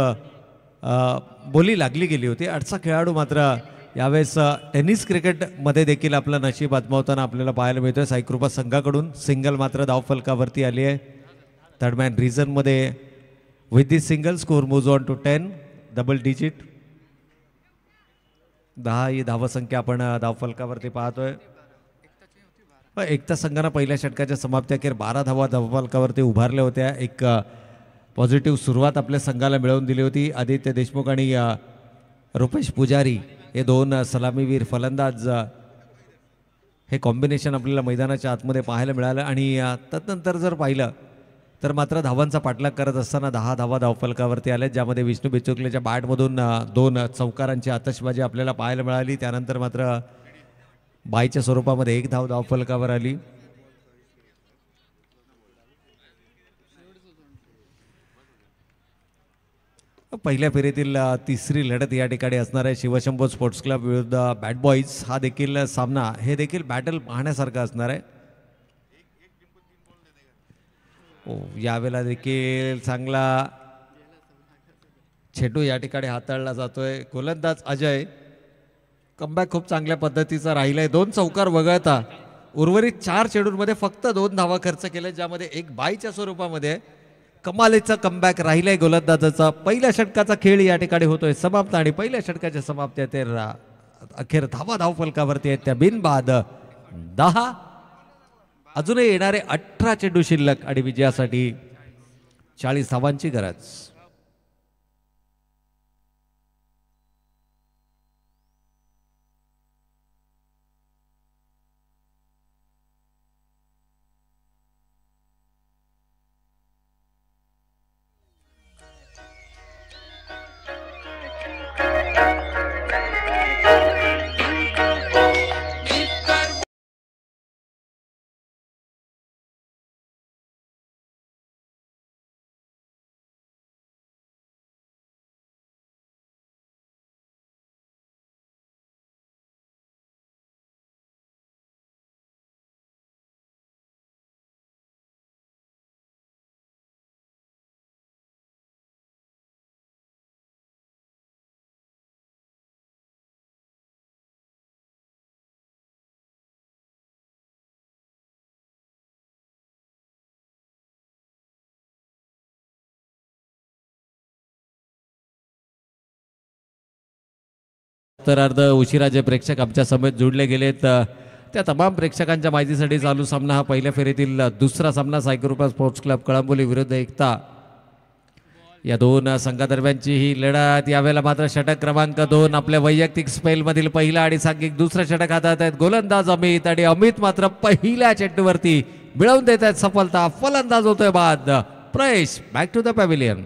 बोली लागली गेली होती. असा खेळाडू मात्र यावेळेस टेनिस क्रिकेटमध्ये देखील आपलं नशीब आजमावताना आपल्याला पाहायला मिळतोय. साईकृपा संघाकडून सिंगल मात्र धावफलकावरती आली आहे. थर्ड मॅन रिझनमध्ये with this single score moves on to 10 double digit. 10 ही धावसंख्या आपण धावफलकावरती पाहतोय. एकता संघानं पहिल्या षटकाच्या समाप्तीअखेर 12 धावा धावफलकावरती उभारल्या होत्या. एक पॉझिटिव्ह सुरुवात आपल्या संघाला मिळवून दिली होती. आदित्य देशमुख आणि रुपेश पुजारी हे 2 सलामीवीर फलंदाज हे कॉम्बिनेशन आपल्याला मैदानाच्या आतमध्ये पाहायला मिळालं. आणि तदनंतर जर पाहिलं तर मात्र धावांचा पाठलाग करत असताना 10 धावा धावफलकावरती आल्या, ज्यामध्ये विष्णू बिचुकलेच्या बॅटमधून 2 चौकारांची आतषबाजी आपल्याला पाहायला मिळाली. त्यानंतर मात्र बाईच्या स्वरूपामध्ये 1 धाव धावफलकावर आली. पहिल्या फेरीतील तिसरी लढत या ठिकाणी असणार आहे. शिवशंभो स्पोर्ट्स क्लब विरुद्ध बॅट बॉईज हा देखील सामना, हे देखील बॅटल पाहण्यासारखा असणार आहे. यावेळेला देखील चांगला चेंडू या ठिकाणी हाताळला जातोय. गोलंदाज अजय. कमबॅक खूप चांगल्या पद्धतीचा राहिलाय. 2 चौकार वगळता उर्वरित 4 चेंडूंमध्ये फक्त 2 धावा खर्च केल्या, ज्यामध्ये एक बाईच्या स्वरूपामध्ये कमालीचा कमबॅक राहिलाय गोलंदाजाचा. पहिल्या षटकाचा खेळ या ठिकाणी होतोय समाप्त आणि पहिल्या षटकाच्या समाप्ती अखेर धावा धावफलकावरती आहेत त्या बिनबाद 10. अजूनही येणारे 18 चेंडू शिल्लक आणि विजयासाठी 40 धावांची गरज. उत्तरार्ध उशिरा जे प्रेक्षक आमच्या समेत जोडले गेलेत त्या तमाम प्रेक्षकांच्या माहितीसाठी चालू सामना हा पहिल्या फेरीतील दुसरा सामना साईकृपा स्पोर्ट्स क्लब कळंबोली विरुद्ध एकता या 2 संघादरम्यानची ही लढत. यावेळेला मात्र षटक क्रमांक 2 आपल्या वैयक्तिक स्पेलमधील पहिला आणि सांघिक दुसरा षटक हातात आहेत गोलंदाज अमित. आणि अमित मात्र पहिल्या चेंडूवरती मिळवून देत आहेत सफलता. फलंदाज होतोय बाद. प्रवेश बॅक टू द पॅव्हिलियन.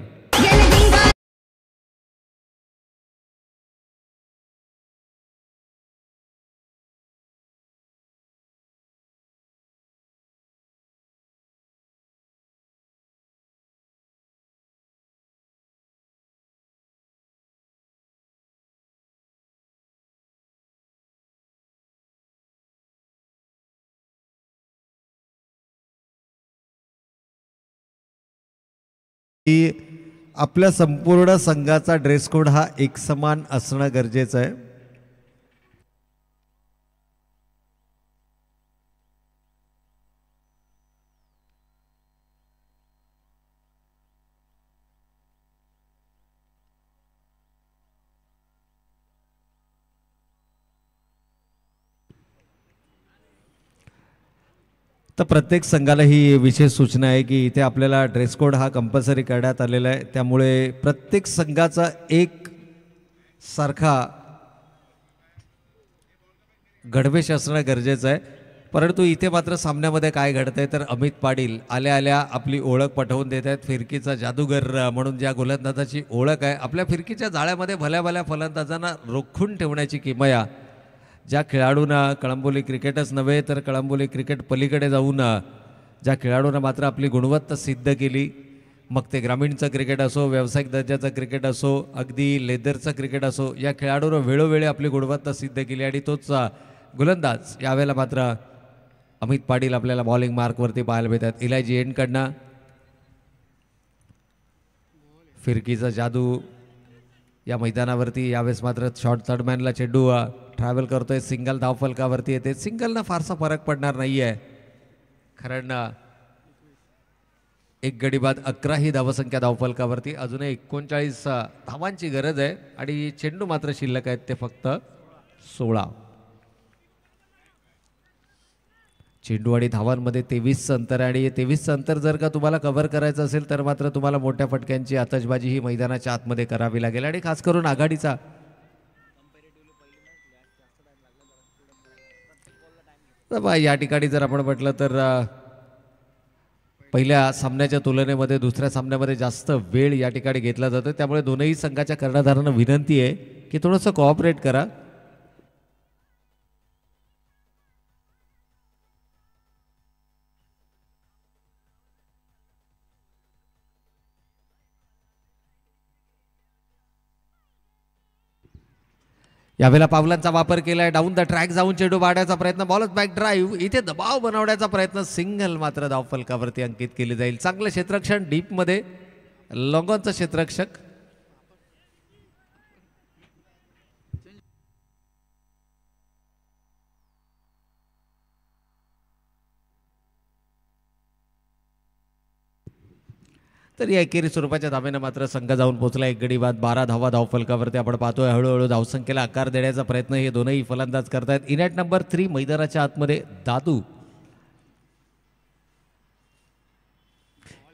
की आपल्या संपूर्ण संघाचा ड्रेस कोड हा एकसमान असणं गरजेचं आहे. तर प्रत्येक संघाला ही विशेष सूचना आहे की इथे आपल्याला ड्रेस कोड हा कंपल्सरी करण्यात आलेला आहे. त्यामुळे प्रत्येक संघाचा एक सारखा गडवेश असणं गरजेचं आहे. परंतु इथे मात्र सामन्यामध्ये काय घडतंय तर अमित पाटील आल्या आल्या आपली ओळख पटवून देत आहेत. फिरकीचा जादूगर म्हणून ज्या गोलंदाजाची ओळख आहे, आपल्या फिरकीच्या जाळ्यामध्ये भल्या भल्या फलंदाजांना रोखून ठेवण्याची किमया ज्या खेळाडूंना कळंबोली क्रिकेटच नव्हे तर कळंबोली क्रिकेट पलीकडे जाऊन ज्या खेळाडूंना मात्र आपली गुणवत्ता सिद्ध केली, मग ते ग्रामीणचं क्रिकेट असो, व्यावसायिक दर्जाचं क्रिकेट असो, अगदी लेदरचं क्रिकेट असो, या खेळाडूंना वेळोवेळी आपली गुणवत्ता सिद्ध केली आणि तोच गोलंदाज यावेळेला मात्र अमित पाटील आपल्याला बॉलिंग मार्कवरती पाहायला मिळतात. इलायजी एंडकडनं फिरकीचा जादू या मैदानावरती यावेळेस मात्र शॉर्ट थर्डमॅनला चेंडू ट्रॅव्हल करतोय, सिंगल धावफलकावरती येते. सिंगलनं फारसा फरक पडणार नाही आहे, कारण एक गडी बाद 11 ही धावसंख्या धावफलकावरती, अजूनही 39 धावांची गरज आहे आणि चेंडू मात्र शिल्लक आहेत ते फक्त 16. चेंडू आणि धावांमध्ये 23चं अंतर आहे आणि 23चं अंतर जर का तुम्हाला कव्हर करायचं असेल तर मात्र तुम्हाला मोठ्या फटक्यांची आतषबाजी ही मैदानाच्या आतमध्ये करावी लागेल आणि खास करून आघाडीचा या ठिकाणी जर आपण म्हटलं तर पहिल्या सामन्याच्या तुलनेमध्ये दुसऱ्या सामन्यामध्ये जास्त वेळ या ठिकाणी घेतला जातो. त्यामुळे दोनही संघाच्या कर्णधारांना विनंती आहे की थोडंसं कोऑपरेट करा. यावेळेला पावलांचा वापर केलाय, डाऊन द ट्रॅक जाऊन चेंडू पाडण्याचा प्रयत्न, बॉलच बॅक ड्राईव्ह, इथे दबाव बनवण्याचा प्रयत्न, सिंगल मात्र धावफलकावरती अंकित केली जाईल. चांगलं क्षेत्ररक्षण डीपमध्ये, लॉंगॉनचं क्षेत्ररक्षक. तर या एकेरी स्वरूपाच्या धावेनं मात्र संघ जाऊन पोहोचला. एक गडी बाद 12 धावा धावफलकावरती आपण पाहतोय. हळूहळू धावसंख्येला आकार देण्याचा प्रयत्न हे दोनही फलंदाज करतायत. इनॅट नंबर 3 मैदानाच्या आतमध्ये दादू.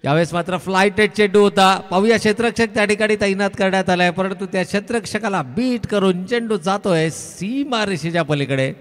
यावेळेस मात्र फ्लायटेड चेंडू होता. पाहूया क्षेत्ररक्षक त्या ठिकाणी तैनात करण्यात आलाय, परंतु त्या क्षेत्ररक्षकाला बीट करून चेंडू जातोय सीमा रेषेच्या पलीकडे.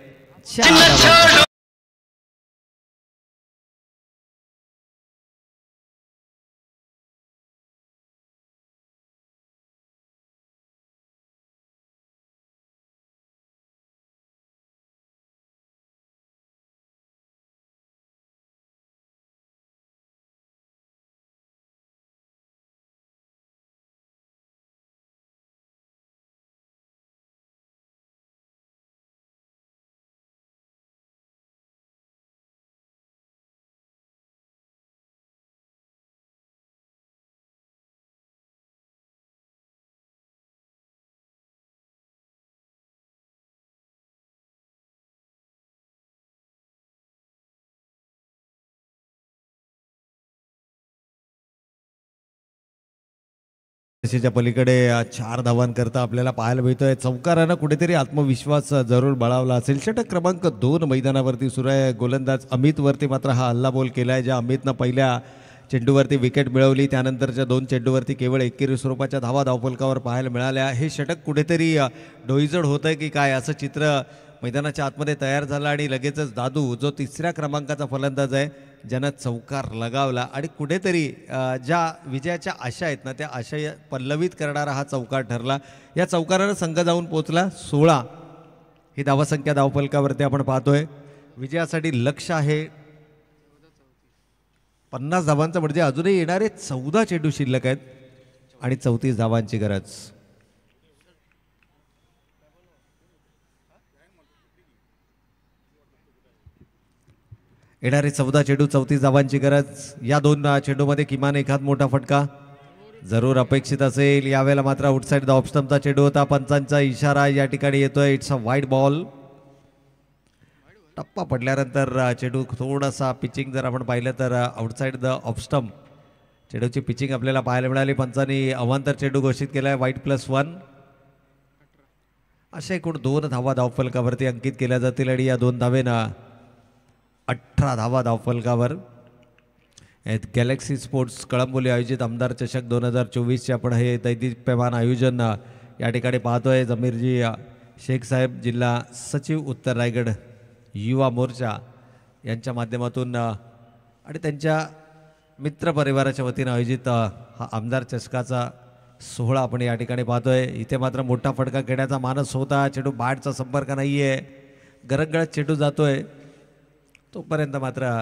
पलीकडे 4 धावांकरता आपल्याला पाहायला मिळतोय. चौकारानं कुठेतरी आत्मविश्वास जरूर बळावला असेल. षटक क्रमांक 2 मैदानावरती सुरू आहे. गोलंदाज अमितवरती मात्र हा हल्ला बॉल केलाय. ज्या अमितनं पहिल्या चेंडूवरती विकेट मिळवली, त्यानंतरच्या 2 चेंडूवरती केवळ एकेरी स्वरूपाच्या धावा धावफलकावर पाहायला मिळाल्या. हे षटक कुठेतरी डोईजड होत आहे की काय असं चित्र मैदानाच्या आतमध्ये तयार झालं आणि लगेचच दादू जो 3ऱ्या क्रमांकाचा फलंदाज आहे ज्यानं चौकार लगावला आणि कुठेतरी ज्या विजयाच्या आशा आहेत ना त्या आशा पल्लवित करणारा हा चौकार ठरला. या चौकारानं संघ जाऊन पोचला 16 ही धावसंख्या धावफलकावरती आपण पाहतोय. विजयासाठी लक्ष आहे 50 धावांचं, म्हणजे अजूनही येणारे 14 चेंडू शिल्लक आहेत आणि 34 धावांची गरज. येणारे 14 चेंडू 34 धावांची गरज. या 2 चेंडूमध्ये किमान एखाद मोठा फटका. जरूर अपेक्षित असेल. यावेळेला मात्र आउटसाइड द ऑफ स्टंपचा चेंडू होता. पंचांचा इशारा या ठिकाणी येतोय. It's a wide ball. टप्पा पडल्यानंतर चेंडू थोडासा पिचिंग जर आपण पाहिलं तर आउटसाइड द ऑफ स्टंप चेंडूची पिचिंग आपल्याला पाहायला मिळाली. पंचांनी अवांतर चेंडू घोषित केला आहे. वाईट +1. अशा एकूण 2 धावा धावफलकावरती अंकित केल्या जातील आणि या 2 धावेनं 18 धावा धावफलकावर. गॅलेक्सी स्पोर्ट्स कळंबोली आयोजित आमदार चषक 2024चे आपण हे दैदिप्यमान आयोजन या ठिकाणी पाहतोय. जमीरजी शेख साहेब जिल्हा सचिव उत्तर रायगड युवा मोर्चा यांच्या माध्यमातून आणि त्यांच्या मित्रपरिवाराच्या वतीनं आयोजित हा आमदार चषकाचा सोहळा आपण या ठिकाणी पाहतोय. इथे मात्र मोठा फटका खेळण्याचा मानस होता. चेंडू बॅटचा संपर्क नाही आहे. गरंगळत चेंडू जातोय. तोपर्यंत मात्र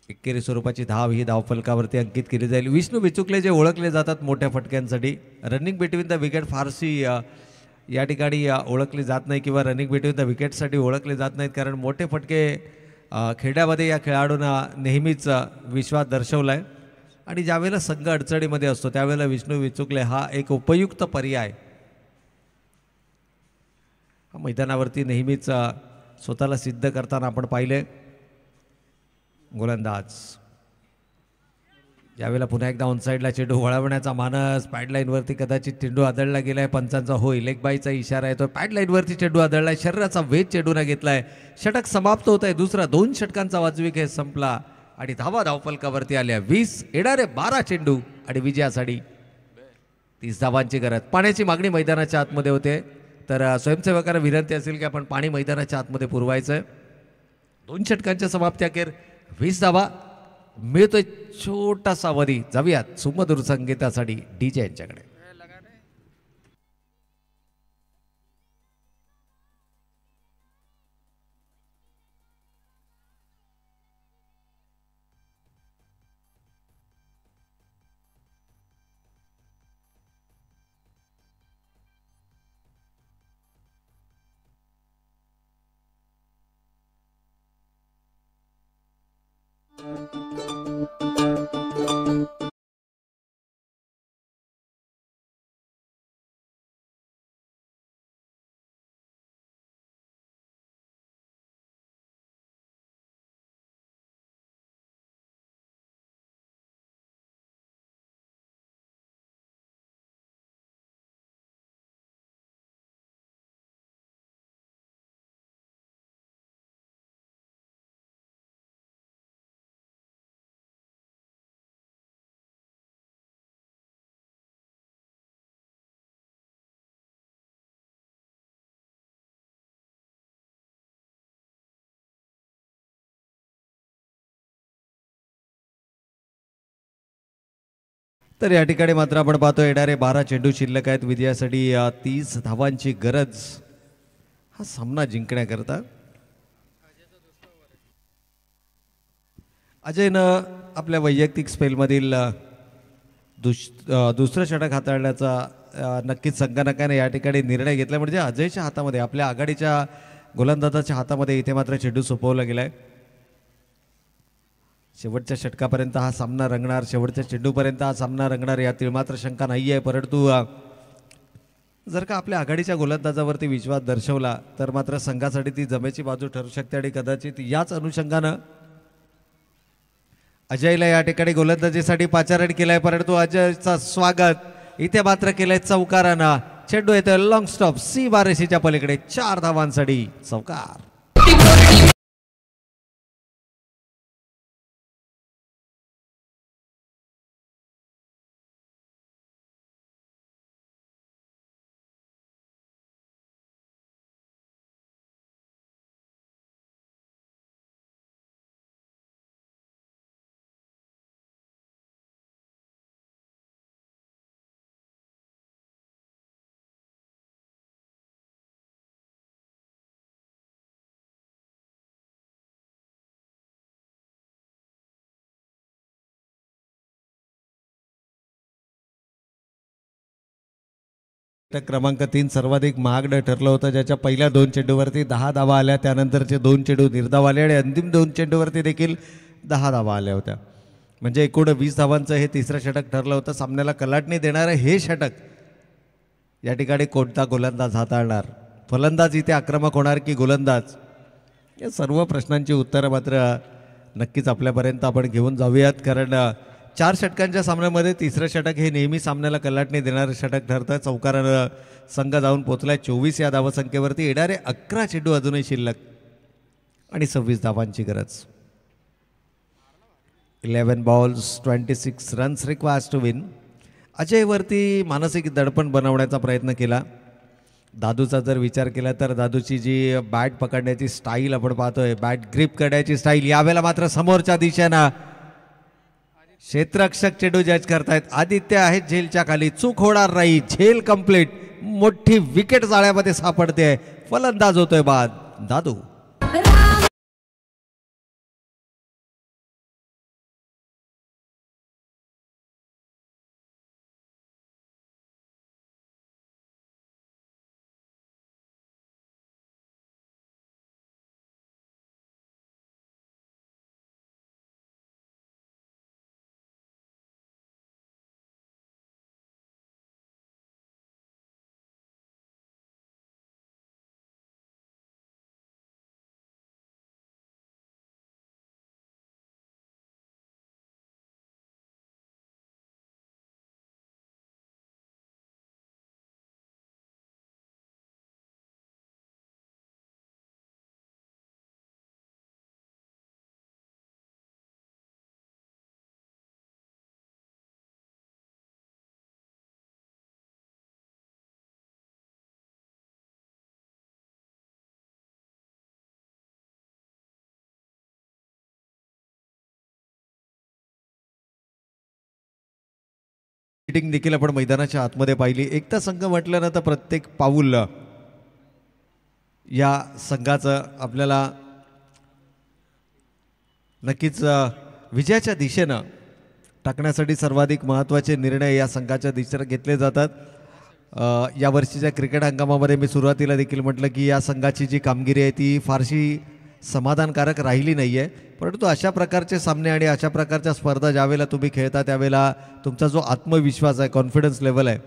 एकेरी स्वरूपाची धाव ही धावफलकावरती अंकित केली जाईल. विष्णू विचुकले जे ओळखले जातात मोठ्या फटक्यांसाठी, रनिंग बिटवीन द विकेट फारशी या ठिकाणी ओळखली जात नाही किंवा रनिंग बिटवीन द विकेटसाठी ओळखले जात नाहीत, कारण मोठे फटके खेळण्यामध्ये या खेळाडूंना नेहमीच विश्वास दर्शवला आहे. आणि ज्यावेळेला संघ अडचणीमध्ये असतो त्यावेळेला विष्णू विचुकले हा एक उपयुक्त पर्याय मैदानावरती नेहमीच स्वतःला सिद्ध करताना आपण पाहिले. गोलंदाज ज्यावेळेला पुन्हा एकदा ऑनसाईडला चेंडू वळवण्याचा मानस. पॅडलाईनवरती कदाचित चेंडू आदळला गेलाय. पंचांचा होईल लेग बाईचा इशारा येतो. पॅडलाईनवरती चेंडू आदळलाय. शरीराचा वेध चेंडूने घेतलाय. षटक समाप्त होत आहे. दुसरा 2 षटकांचा वाजवी खेळ संपला आणि धावा धावफलकावरती आल्या 20. येणारे 12 चेंडू आणि विजयासाठी 30 धावांची गरज. पाण्याची मागणी मैदानाच्या आतमध्ये होते, तर स्वयंसेवकांना विनंती असेल की आपण पाणी मैदानाच्या आतमध्ये पुरवायचं आहे. 2 षटकांच्या समाप्ती अखेर 20 धावा मिळतोय. छोटासा अवधी. जाऊयात सुमधुर संगीतासाठी डीजे यांच्याकडे. तर या ठिकाणी मात्र आपण पाहतो येणारे 12 चेंडू शिल्लक आहेत. विजयासाठी 30 धावांची गरज हा सामना जिंकण्याकरता. अजयनं आपल्या वैयक्तिक स्पेलमधील दुसरं षटक हाताळण्याचा नक्कीच संगणकाने या ठिकाणी निर्णय घेतला. म्हणजे अजयच्या हातामध्ये, आपल्या आघाडीच्या गोलंदाजाच्या हातामध्ये इथे मात्र चेंडू सोपवला गेलाय. शेवटच्या षटकापर्यंत हा सामना रंगणार, शेवटच्या चेंडूपर्यंत हा सामना रंगणार यातील मात्र शंका नाही आहे. परंतु जर का आपल्या आघाडीच्या गोलंदाजावरती विश्वास दर्शवला तर मात्र संघासाठी ती जमेची बाजू ठरू शकते. आणि कदाचित याच अनुषंगानं अजयला या ठिकाणी गोलंदाजीसाठी पाचारण केलंय. परंतु अजयचं स्वागत इथे मात्र केलंय चौकारानं. चेंडू येतोय लॉंग स्टॉप सीमारेषेच्या पलीकडे. 4 धावांसाठी चौकार. क्रमांक 3 सर्वाधिक महागडं ठरलं होतं, ज्याच्या पहिल्या 2 चेंडूवरती 10 धावा आल्या. त्यानंतरचे 2 चेंडू निर्धाव आले आणि अंतिम 2 चेंडूवरती देखील 10 धावा आल्या होत्या. म्हणजे एकूण 20 धावांचं हे तिसरं षटक ठरलं होतं. सामन्याला कलाटणी देणारं हे षटक या ठिकाणी कोणता गोलंदाज हाताळणार, फलंदाज इथे आक्रमक होणार की गोलंदाज, या सर्व प्रश्नांची उत्तरं मात्र नक्कीच आपल्यापर्यंत आपण घेऊन जाऊयात. कारण 4 षटकांच्या सामन्यामध्ये तिसरं षटक हे नेहमी सामन्याला कलाटणी देणारं षटक ठरतं. चौकारानं संघ जाऊन पोचलाय 24 या धावसंख्येवरती. येणारे 11 चेंडू अजूनही शिल्लक आणि 26 धावांची गरज. 11 balls 26 runs required to win. अजयवरती मानसिक दडपण बनवण्याचा प्रयत्न केला. दादूचा जर विचार केला तर दादूची जी बॅट पकडण्याची स्टाईल आपण पाहतोय, बॅट ग्रिप करण्याची स्टाईल, यावेळेला मात्र समोरच्या दिशेनं क्षेत्ररक्षक चेंडू जज करतायत. आदित्य आहेत झेलच्या खाली, चूक होणार नाही, झेल कंप्लीट, मोठी विकेट जाळ्यामध्ये सापडते. फलंदाज होतोय बाद दादू. मीटिंग देखील आपण मैदानाच्या आतमध्ये पाहिली. एकता संघ म्हटलं ना तर प्रत्येक पाऊल या संघाचं आपल्याला नक्कीच विजयाच्या दिशेनं टाकण्यासाठी सर्वाधिक महत्त्वाचे निर्णय या संघाच्या दिशेनं घेतले जातात. या वर्षीच्या क्रिकेट हंगामामध्ये मी सुरुवातीला देखील म्हटलं की या संघाची जी कामगिरी आहे ती फारशी समाधानकारक राहिली नाही आहे. परंतु अशा प्रकारचे सामने आणि अशा प्रकारच्या स्पर्धा ज्यावेळेला तुम्ही खेळता त्यावेळेला तुमचा जो आत्मविश्वास आहे, कॉन्फिडन्स लेवल आहे,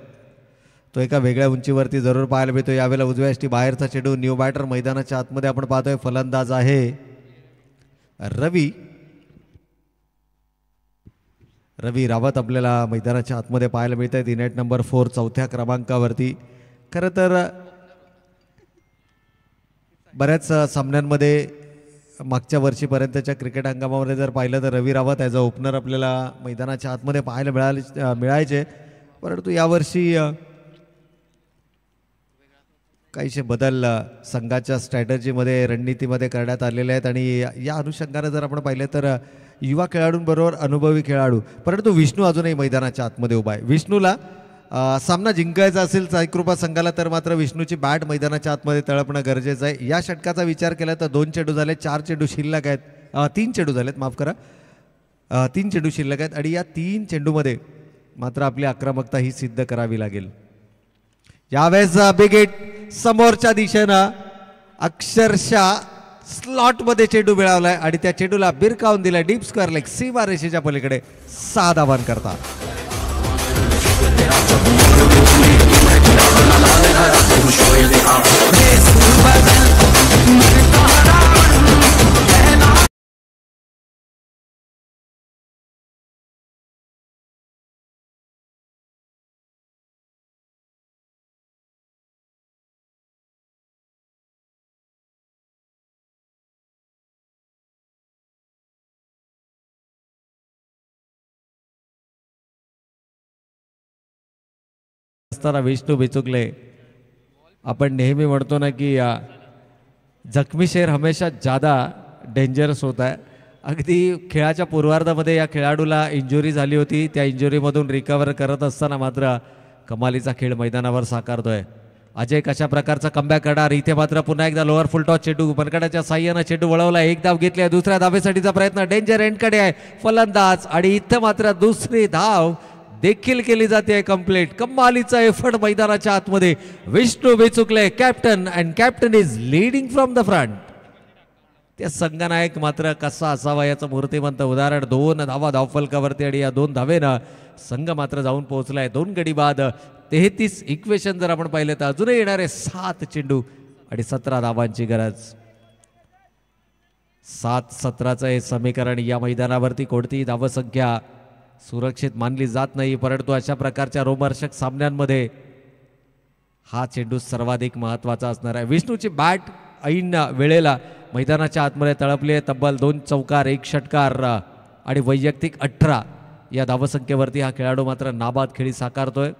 तो एका वेगळ्या उंचीवरती जरूर पाहायला मिळतो. यावेळेला उजव्या यष्टी बाहेरचा चेंडू, न्यू बॅटर मैदानाच्या आतमध्ये आपण पाहतोय. फलंदाज आहे रवी. रवी रावत आपल्याला मैदानाच्या आतमध्ये पाहायला मिळत आहे. नेट नंबर 4 चौथ्या क्रमांकावरती. खरं तर बऱ्याच सामन्यांमध्ये मागच्या वर्षीपर्यंतच्या क्रिकेट हंगामामध्ये जर पाहिलं तर रवी रावत ॲज अ ओपनर आपल्याला मैदानाच्या आतमध्ये पाहायला मिळायचे. परंतु यावर्षी काहीशे बदल संघाच्या स्ट्रॅटजीमध्ये, रणनीतीमध्ये करण्यात आलेले आहेत. आणि या अनुषंगाने जर आपण पाहिलं तर युवा खेळाडूंबरोबर अनुभवी खेळाडू, परंतु विष्णू अजूनही मैदानाच्या आतमध्ये उभा आहे. विष्णूला सामना जिंकायचा असेल साईकृपा संघाला तर मात्र विष्णूची बॅट मैदानाच्या आतमध्ये तळपणं गरजेचं आहे. या षटकाचा विचार केला तर 2 चेंडू झाले, 4 चेंडू शिल्लक आहेत, 3 चेंडू झालेत, माफ करा, 3 चेंडू शिल्लक आहेत. आणि या 3 चेंडूमध्ये मात्र आपली आक्रमकता ही सिद्ध करावी लागेल. यावेळेस बिग हिट समोरच्या दिशेनं अक्षरशः स्लॉटमध्ये चेंडू मिळवलाय आणि त्या चेंडूला बिरकावून दिलाय डीप स्क्वेअर लेग, सीमा रेषेच्या पलीकडे 6 धावांन करता. विष्णू बिचुकले, आपण नेहमी म्हणतो ना की जखमी शेर हमेशा ज्यादा डेंजरस होता है. अगदी खेळाच्या पूर्वार्धामध्ये या खेळाडूला इंजुरी झाली होती. त्या इंजुरीमधून रिकवर करत असताना मात्र कमालीचा खेळ मैदानावर साकारतोय. अजय कशा प्रकारचा कमबॅक करणार. इथे मात्र पुन्हा एकदा लोअर फुल टॉस चेंडू बनकडाच्या साह्यानं चेंडू वळवला. एक धाव घेतली, दुसऱ्या धावेसाठीचा प्रयत्न डेंजर एंडकडे आहे फलंदाज. आणि इथं मात्र दुसरी धाव देखील केली जाते कंप्लीट. कमालीचा एफर्ट मैदानाच्या आतमध्ये. Vishnu Bichukale captain, and captain is leading from the front. त्या संघनायक मात्र कसा असावा याचं मूर्तिमंत उदाहरण. 2 धावा धावफलकावरती आणि या 2 धावेनं संघ मात्र जाऊन पोहोचलाय 2 गडी बाद. 33 इक्वेशन जर आपण पाहिलं तर अजूनही येणारे 7 चेंडू आणि 17 धावांची गरज. 7-17चं हे समीकरण. या मैदानावरती कोणतीही धावसंख्या सुरक्षित मानली जात नाही, परंतु अशा प्रकारच्या रोमहर्षक सामन्यांमध्ये हा चेंडू सर्वाधिक महत्त्वाचा असणार आहे. विष्णूची बॅट ऐन वेळेला मैदानाच्या आतमध्ये तळपली आहे. तब्बल 2 चौकार 1 षटकार आणि वैयक्तिक 18 या धावसंख्येवरती हा खेळाडू मात्र नाबाद खेळी साकारतोय.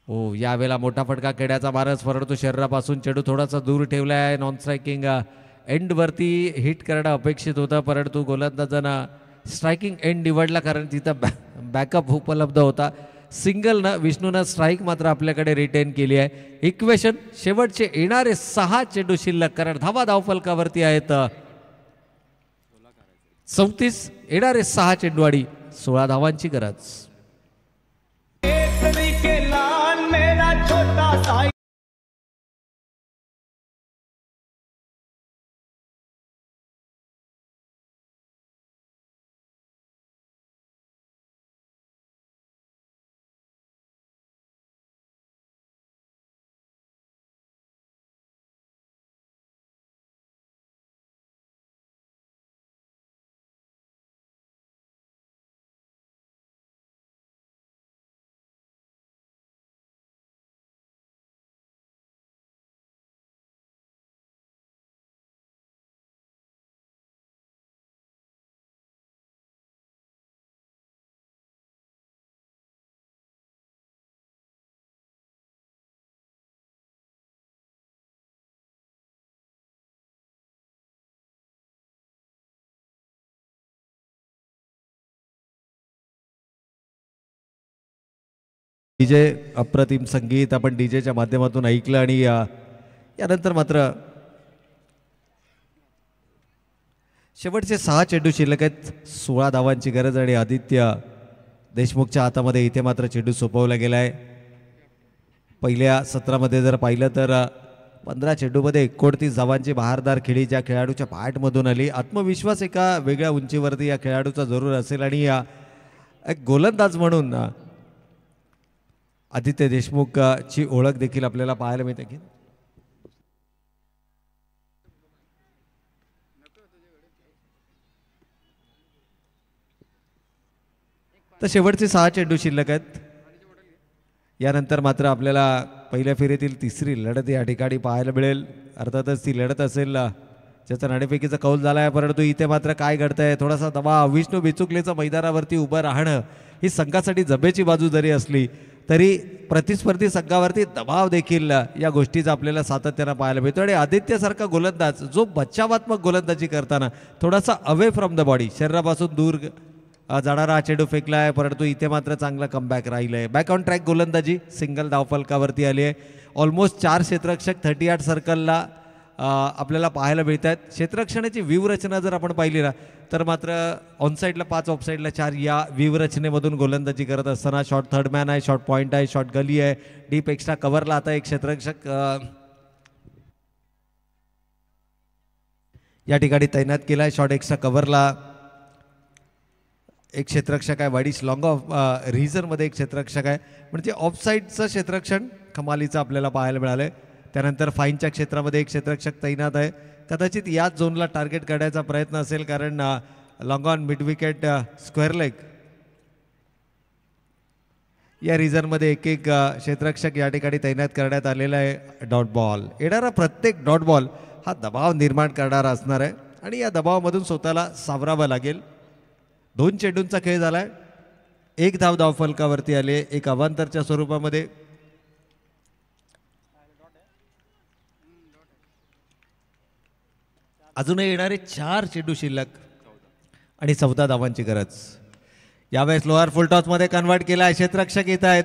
हो, यावेळेला मोठा फटका खेळण्याचा मारच, परंतु शरीरापासून चेंडू थोडासा दूर ठेवला आहे. नॉन स्ट्रायकिंग एंडवरती हिट करणं अपेक्षित होतं, परंतु गोलंदाजानं स्ट्रायकिंग एंड निवडला कारण तिथं बॅकअप उपलब्ध होता. सिंगलनं विष्णूनं स्ट्राईक मात्र आपल्याकडे रिटेन केली आहे. इक्वेशन शेवटचे येणारे 6 चेंडू शिल्लक, कारण धावा धावफलकावरती आहेत 34. येणारे 6 चेंडू आणि 16 धावांची गरज. डीजे अप्रतिम संगीत आपण डीजेच्या माध्यमातून ऐकलं आणि यानंतर मात्र शेवटचे 6 चेंडू शिल्लक आहेत. 16 धावांची गरज आणि आदित्य देशमुखच्या हातामध्ये इथे मात्र चेंडू सोपवला गेला आहे. पहिल्या सत्रामध्ये जर पाहिलं तर 15 चेंडूमध्ये 29 धावांची बहारदार खेळी ज्या खेळाडूच्या पाठमधून आली. आत्मविश्वास एका वेगळ्या उंचीवरती या खेळाडूचा जरूर असेल आणि एक गोलंदाज म्हणून आदित्य देशमुखची ओळख देखील आपल्याला पाहायला मिळते की तर शेवटचे 6 चेंडू शिल्लक आहेत. यानंतर मात्र आपल्याला पहिल्या फेरीतील 3री लढत या ठिकाणी पाहायला मिळेल. अर्थातच ती लढत असेल ज्याचा नाणेफेकीचा कौल झाला आहे, परंतु इथे मात्र काय घडतंय, थोडासा दबाव. विष्णू बिचुकलेचं मैदानावरती उभं राहणं ही संघासाठी जमेची बाजू जरी असली तरी प्रतिस्पर्धी संघावरती दबाव देखील या गोष्टीचा आपल्याला सातत्यानं पाहायला मिळतो. आणि आदित्यसारखा गोलंदाज जो बचावात्मक गोलंदाजी करताना थोडासा अवे फ्रॉम द बॉडी शरीरापासून दूर जाणारा चेंडू फेकला आहे, परंतु इथे मात्र चांगला कमबॅक राहिलं आहे. बॅक ऑन ट्रॅक गोलंदाजी सिंगल धावफलकावरती आली आहे. ऑलमोस्ट 4 क्षेत्ररक्षक 38 सर्कलला आपल्याला पाहायला मिळत आहेत. क्षेत्ररक्षणाची व्यूहरचना जर आपण पाहिली ना तर मात्र ऑनसाईडला 5 ऑफसाईडला 4 या व्यूहरचनेमधून गोलंदाजी करत असताना शॉर्ट थर्ड मॅन आहे, शॉर्ट पॉईंट आहे, शॉर्ट गली आहे, डीप एक्स्ट्रा कव्हरला आता एक क्षेत्ररक्षक या ठिकाणी तैनात केला आहे. शॉर्ट एक्स्ट्रा कव्हरला एक क्षेत्ररक्षक आहे. वाडीस लॉंग ऑफ रिझनमध्ये एक क्षेत्ररक्षक आहे. म्हणजे ऑफसाईडचं क्षेत्ररक्षण कमालीचं आपल्याला पाहायला मिळालं. त्यानंतर फाईनच्या क्षेत्रामध्ये एक क्षेत्ररक्षक तैनात आहे. कदाचित याच झोनला टार्गेट करण्याचा प्रयत्न असेल, कारण long on mid wicket square leg या रिझनमध्ये एक एक क्षेत्ररक्षक या ठिकाणी तैनात करण्यात आलेला आहे. डॉट बॉल येणारा प्रत्येक डॉट बॉल हा दबाव निर्माण करणारा असणार आहे आणि या दबावामधून स्वतःला सावरावं लागेल. 2 चेंडूंचा खेळ झाला आहे. 1 धाव धावफलकावरती आले, एक अवांतरच्या स्वरूपामध्ये. अजूनही येणारे 4 चेंडू शिल्लक आणि 14 धावांची गरज. यावेळेस लोअर फुल टॉसमध्ये कन्वर्ट केला आहे. क्षेत्ररक्षक येत आहेत.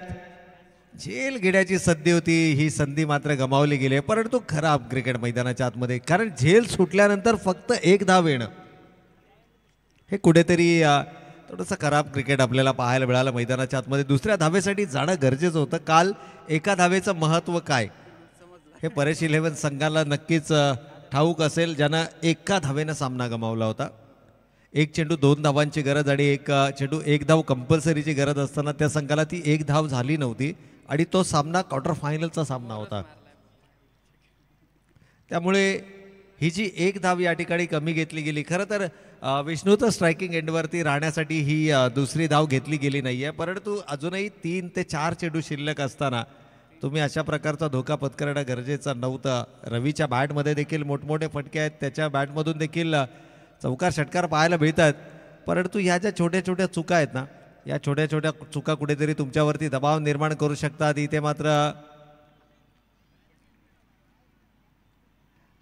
झेल घेण्याची संधी होती, ही संधी मात्र गमावली गेली. परंतु खराब क्रिकेट मैदानाच्या आतमध्ये, कारण झेल सुटल्यानंतर फक्त 1 धाव येणं हे कुठेतरी थोडंसं खराब क्रिकेट आपल्याला पाहायला मिळालं मैदानाच्या आतमध्ये. दुसऱ्या धावेसाठी जाणं गरजेचं होतं. काल एका धावेचं महत्त्व काय हे परेश 11 संघाला नक्कीच ठाऊक असेल ज्यानं एका धावेनं सामना गमावला होता. एक चेंडू 2 धावांची गरज आणि एक चेंडू 1 धाव कंपल्सरीची गरज असताना त्या संघाला ती 1 धाव झाली नव्हती आणि तो सामना क्वार्टर फायनलचा सामना होता. त्यामुळे ही जी 1 धाव या ठिकाणी कमी घेतली गेली. खरं तर विष्णूचं स्ट्रायकिंग एंडवरती राहण्यासाठी ही दुसरी धाव घेतली गेली नाही आहे, परंतु अजूनही 3 ते 4 चेंडू शिल्लक असताना तुम्ही अशा प्रकारचा धोका पत्करणं गरजेचं नव्हतं. रवीच्या बॅटमध्ये देखील मोठमोठे फटके आहेत, त्याच्या बॅटमधून देखील चौकार षटकार पाहायला मिळतात, परंतु ह्या ज्या छोट्या छोट्या चुका आहेत ना, या छोट्या छोट्या चुका कुठेतरी तुमच्यावरती दबाव निर्माण करू शकतात. इथे मात्र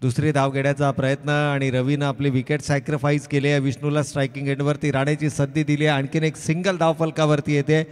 दुसरी धाव घेण्याचा प्रयत्न आणि रवीनं आपली विकेट सॅक्रिफाईस केली आहे. विष्णूला स्ट्रायकिंग एंडवरती राहण्याची संधी दिली आहे. आणखीन एक सिंगल धाव फलकावरती येते.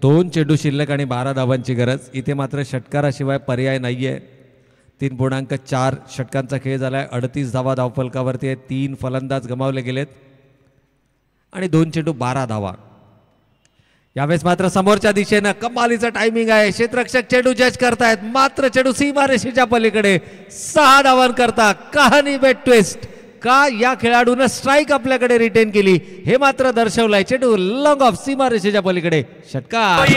दोन चेंडू शिल्लक आणि 12 धावांची गरज. इथे मात्र षटकाराशिवाय पर्याय नाहीये. 3.4 षटकांचा खेळ झालाय. 38 धावा धावफलकावरती आहेत. 3 फलंदाज गमावले गेलेत आणि 2 चेंडू 12 धावा. यावेळेस मात्र समोरच्या दिशेनं कमालीचं टायमिंग आहे. क्षेत्ररक्षक चेंडू जज करतायत, मात्र चेंडू सीमारेषेच्या पलीकडे 6 धावांकरता कहाणी बेट ट्विस्ट. का या खेळाडूनं स्ट्राईक आपल्याकडे रिटेन केली हे मात्र दर्शवलंय. चेंडू लॉंग ऑफ सीमारेषेच्या पलीकडे षटकार.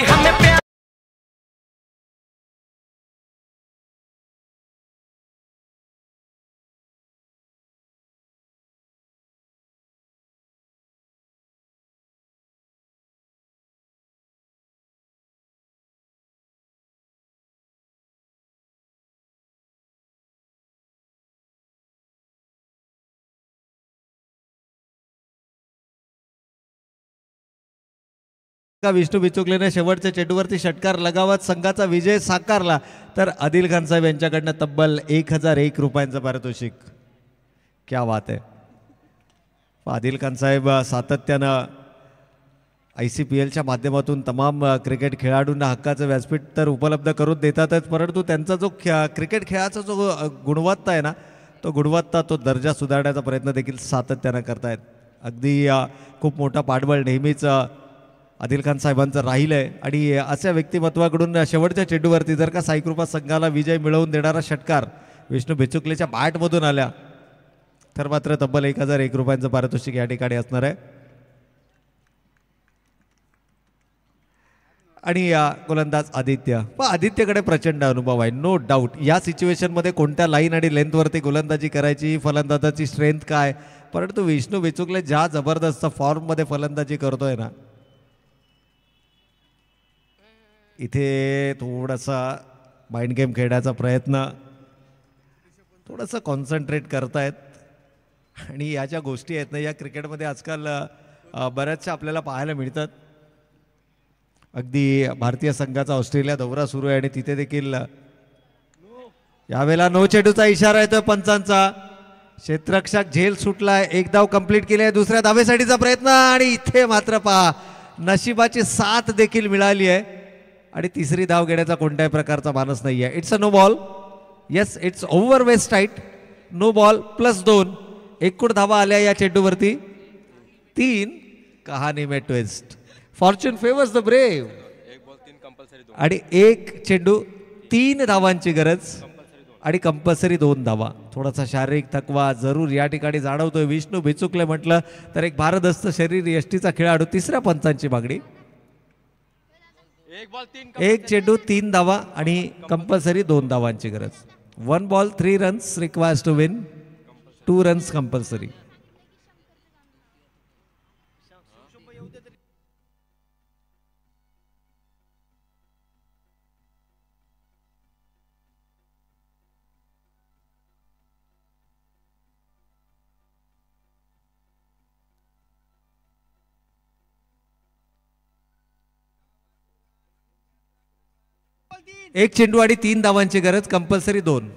विष्णू बिचुकलेने शेवटच्या चेंडूवरती षटकार लगावत संघाचा विजय साकारला. तर आदिल खान साहेब यांच्याकडनं तब्बल 1001 रुपयांचं पारितोषिक. क्या बात आहे. आदिल खान साहेब सातत्यानं ICPLच्या माध्यमातून तमाम क्रिकेट खेळाडूंना हक्काचं व्यासपीठ तर उपलब्ध करून देतातच, परंतु त्यांचा जो क्रिकेट खेळाचा जो गुणवत्ता आहे ना, तो गुणवत्ता तो दर्जा सुधारण्याचा प्रयत्न देखील सातत्यानं करतायत. अगदी खूप मोठा पाठबळ नेहमीच आदिल खान साहेबांचं राहिलं आहे आणि अशा व्यक्तिमत्वाकडून शेवटच्या चेंडूवरती जर का साईकृपा संघाला विजय मिळवून देणारा षटकार विष्णू बिचुकलेच्या बॅटमधून आल्या तर मात्र तब्बल 1001 रुपयांचं पारितोषिक या ठिकाणी असणार आहे. आणि गोलंदाज आदित्य. पण आदित्यकडे प्रचंड अनुभव आहे, नो डाऊट. या सिच्युएशनमध्ये कोणत्या लाईन आणि लेंथवरती गोलंदाजी करायची, फलंदाजाची स्ट्रेंथ काय, परंतु विष्णू बिचुकले ज्या जबरदस्त फॉर्ममध्ये फलंदाजी करतोय ना, इथे थोडासा माइंड गेम खेळण्याचा प्रयत्न, थोडंसं कॉन्सन्ट्रेट करतायत. आणि या ज्या गोष्टी आहेत ना, या क्रिकेटमध्ये आजकाल बऱ्याचशा आपल्याला पाहायला मिळतात. अगदी भारतीय संघाचा ऑस्ट्रेलिया दौरा सुरू आहे आणि तिथे देखील यावेळेला नो चेंडूचा इशारा येतोय पंचांचा. क्षेत्ररक्षक झेल सुटलाय. 1 धाव कंप्लीट केली आहे. दुसऱ्या धावेसाठीचा प्रयत्न आणि इथे मात्र पहा नशिबाची साथ देखील मिळाली आहे आणि तिसरी धाव घेण्याचा कोणत्याही प्रकारचा मानस नाही आहे. It's a no ball. Yes, it's over waist height. No ball +2. एकूण धावा आल्या या चेंडूवरती 3. कहाणी में twist. Fortune favours the brave. आणि 1 चेंडू 3 धावांची गरज आणि कंपल्सरी 2 धावा. थोडासा शारीरिक थकवा जरूर या ठिकाणी जाणवतोय. विष्णू बिचुकले म्हटलं तर एक भारदस्त शरीर यष्टीचा खेळाडू. तिसऱ्या पंचांची मागणी. 1 चेंडू 3 धावा आणि कंपल्सरी 2 धावांची गरज. 1 ball 3 runs requires to win. 2 runs compulsory. एक चेंडू आणि 3 धावांची गरज, कंपल्सरी 2.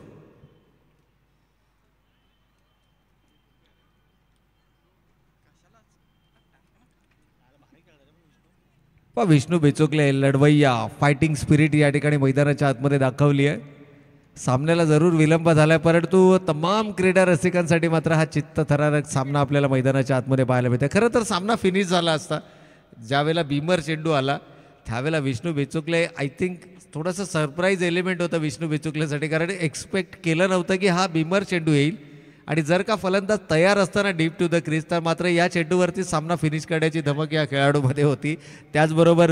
विष्णू बिचुकले लढवय्या फायटिंग स्पिरिट या ठिकाणी मैदानाच्या आतमध्ये दाखवली आहे. सामन्याला जरूर विलंब झालाय, परंतु तमाम क्रीडा रसिकांसाठी मात्र हा चित्तथरारक सामना आपल्याला मैदानाच्या आतमध्ये पाहायला मिळते. खरं तर सामना फिनिश झाला असता. ज्यावेळेला बीमर चेंडू आला त्यावेळेला विष्णू बिचुकले आय थिंक थोडंसं सरप्राईज एलिमेंट होतं विष्णू बिचुकलेसाठी, कारण एक्सपेक्ट केलं नव्हतं की हा बीमर चेंडू येईल. आणि जर का फलंदाज तयार असताना डीप टू द क्रीज तर मात्र या चेंडूवरती सामना फिनिश करण्याची धमक या खेळाडूमध्ये होती. त्याचबरोबर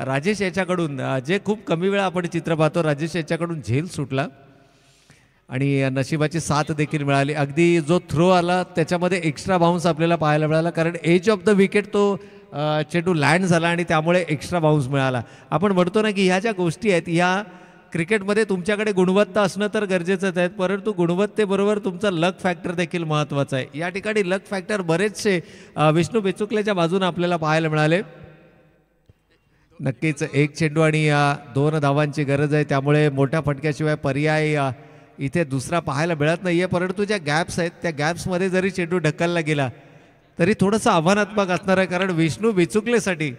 राजेश याच्याकडून जे खूप कमी वेळा आपण चित्र पाहतो, राजेश याच्याकडून झेल सुटला आणि नशिबाची साथ देखील मिळाली. अगदी जो थ्रो आला त्याच्यामध्ये एक्स्ट्रा बाउन्स आपल्याला पाहायला मिळाला, कारण एज ऑफ द विकेट तो चेंडू लँड झाला आणि त्यामुळे एक्स्ट्रा बाउन्स मिळाला. आपण म्हणतो ना की ह्या ज्या गोष्टी आहेत या क्रिकेटमध्ये तुमच्याकडे गुणवत्ता असणं तर गरजेचंच आहे, परंतु गुणवत्तेबरोबर तुमचा लक फॅक्टर देखील महत्त्वाचा आहे. या ठिकाणी लक फॅक्टर बरेचसे विष्णू बिचुकलेच्या बाजूने आपल्याला पाहायला मिळाले. नक्कीच एक चेंडू आणि 2 धावांची गरज आहे, त्यामुळे मोठ्या फटक्याशिवाय पर्याय इथे दुसरा पाहायला मिळत नाही आहे. परंतु ज्या गॅप्स आहेत त्या गॅप्समध्ये जरी चेंडू ढकलला गेला तरी थोडंसं आव्हानात्मक असणार आहे, कारण विष्णू बिचुकलेसाठी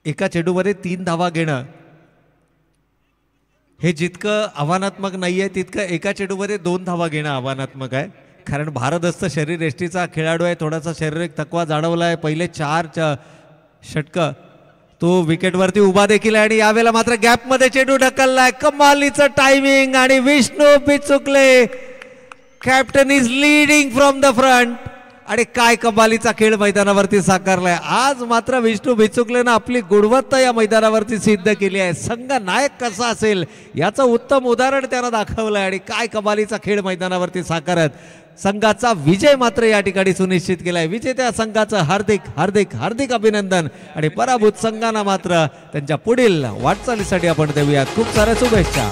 एका चेंडूमध्ये 3 धावा घेणं हे जितकं आव्हानात्मक नाही आहे तितकं एका चेंडूमध्ये 2 धावा घेणं आव्हानात्मक आहे. कारण भारदस्त शरीर यष्टीचा खेळाडू आहे, थोडासा शारीरिक थकवा जाणवला आहे. पहिले 4 षटकं तो विकेटवरती उभा देखील आहे आणि यावेळेला मात्र गॅपमध्ये चेंडू ढकललाय. कमालीचं टायमिंग आणि Vishnu Bichukale captain is leading from the front. आणि काय कमालीचा खेळ मैदानावरती साकारलाय. आज मात्र विष्णू बिचुकलेनं आपली गुणवत्ता या मैदानावरती सिद्ध केली आहे. संघ नायक कसा असेल याचं उत्तम उदाहरण त्यानं दाखवलंय आणि काय कमालीचा खेळ मैदानावरती साकारत संघाचा विजय मात्र या ठिकाणी सुनिश्चित केलाय. विजेत्या संघाचं हार्दिक हार्दिक हार्दिक अभिनंदन आणि पराभूत संघांना मात्र त्यांच्या पुढील वाटचालीसाठी आपण देऊयात खूप साऱ्या शुभेच्छा.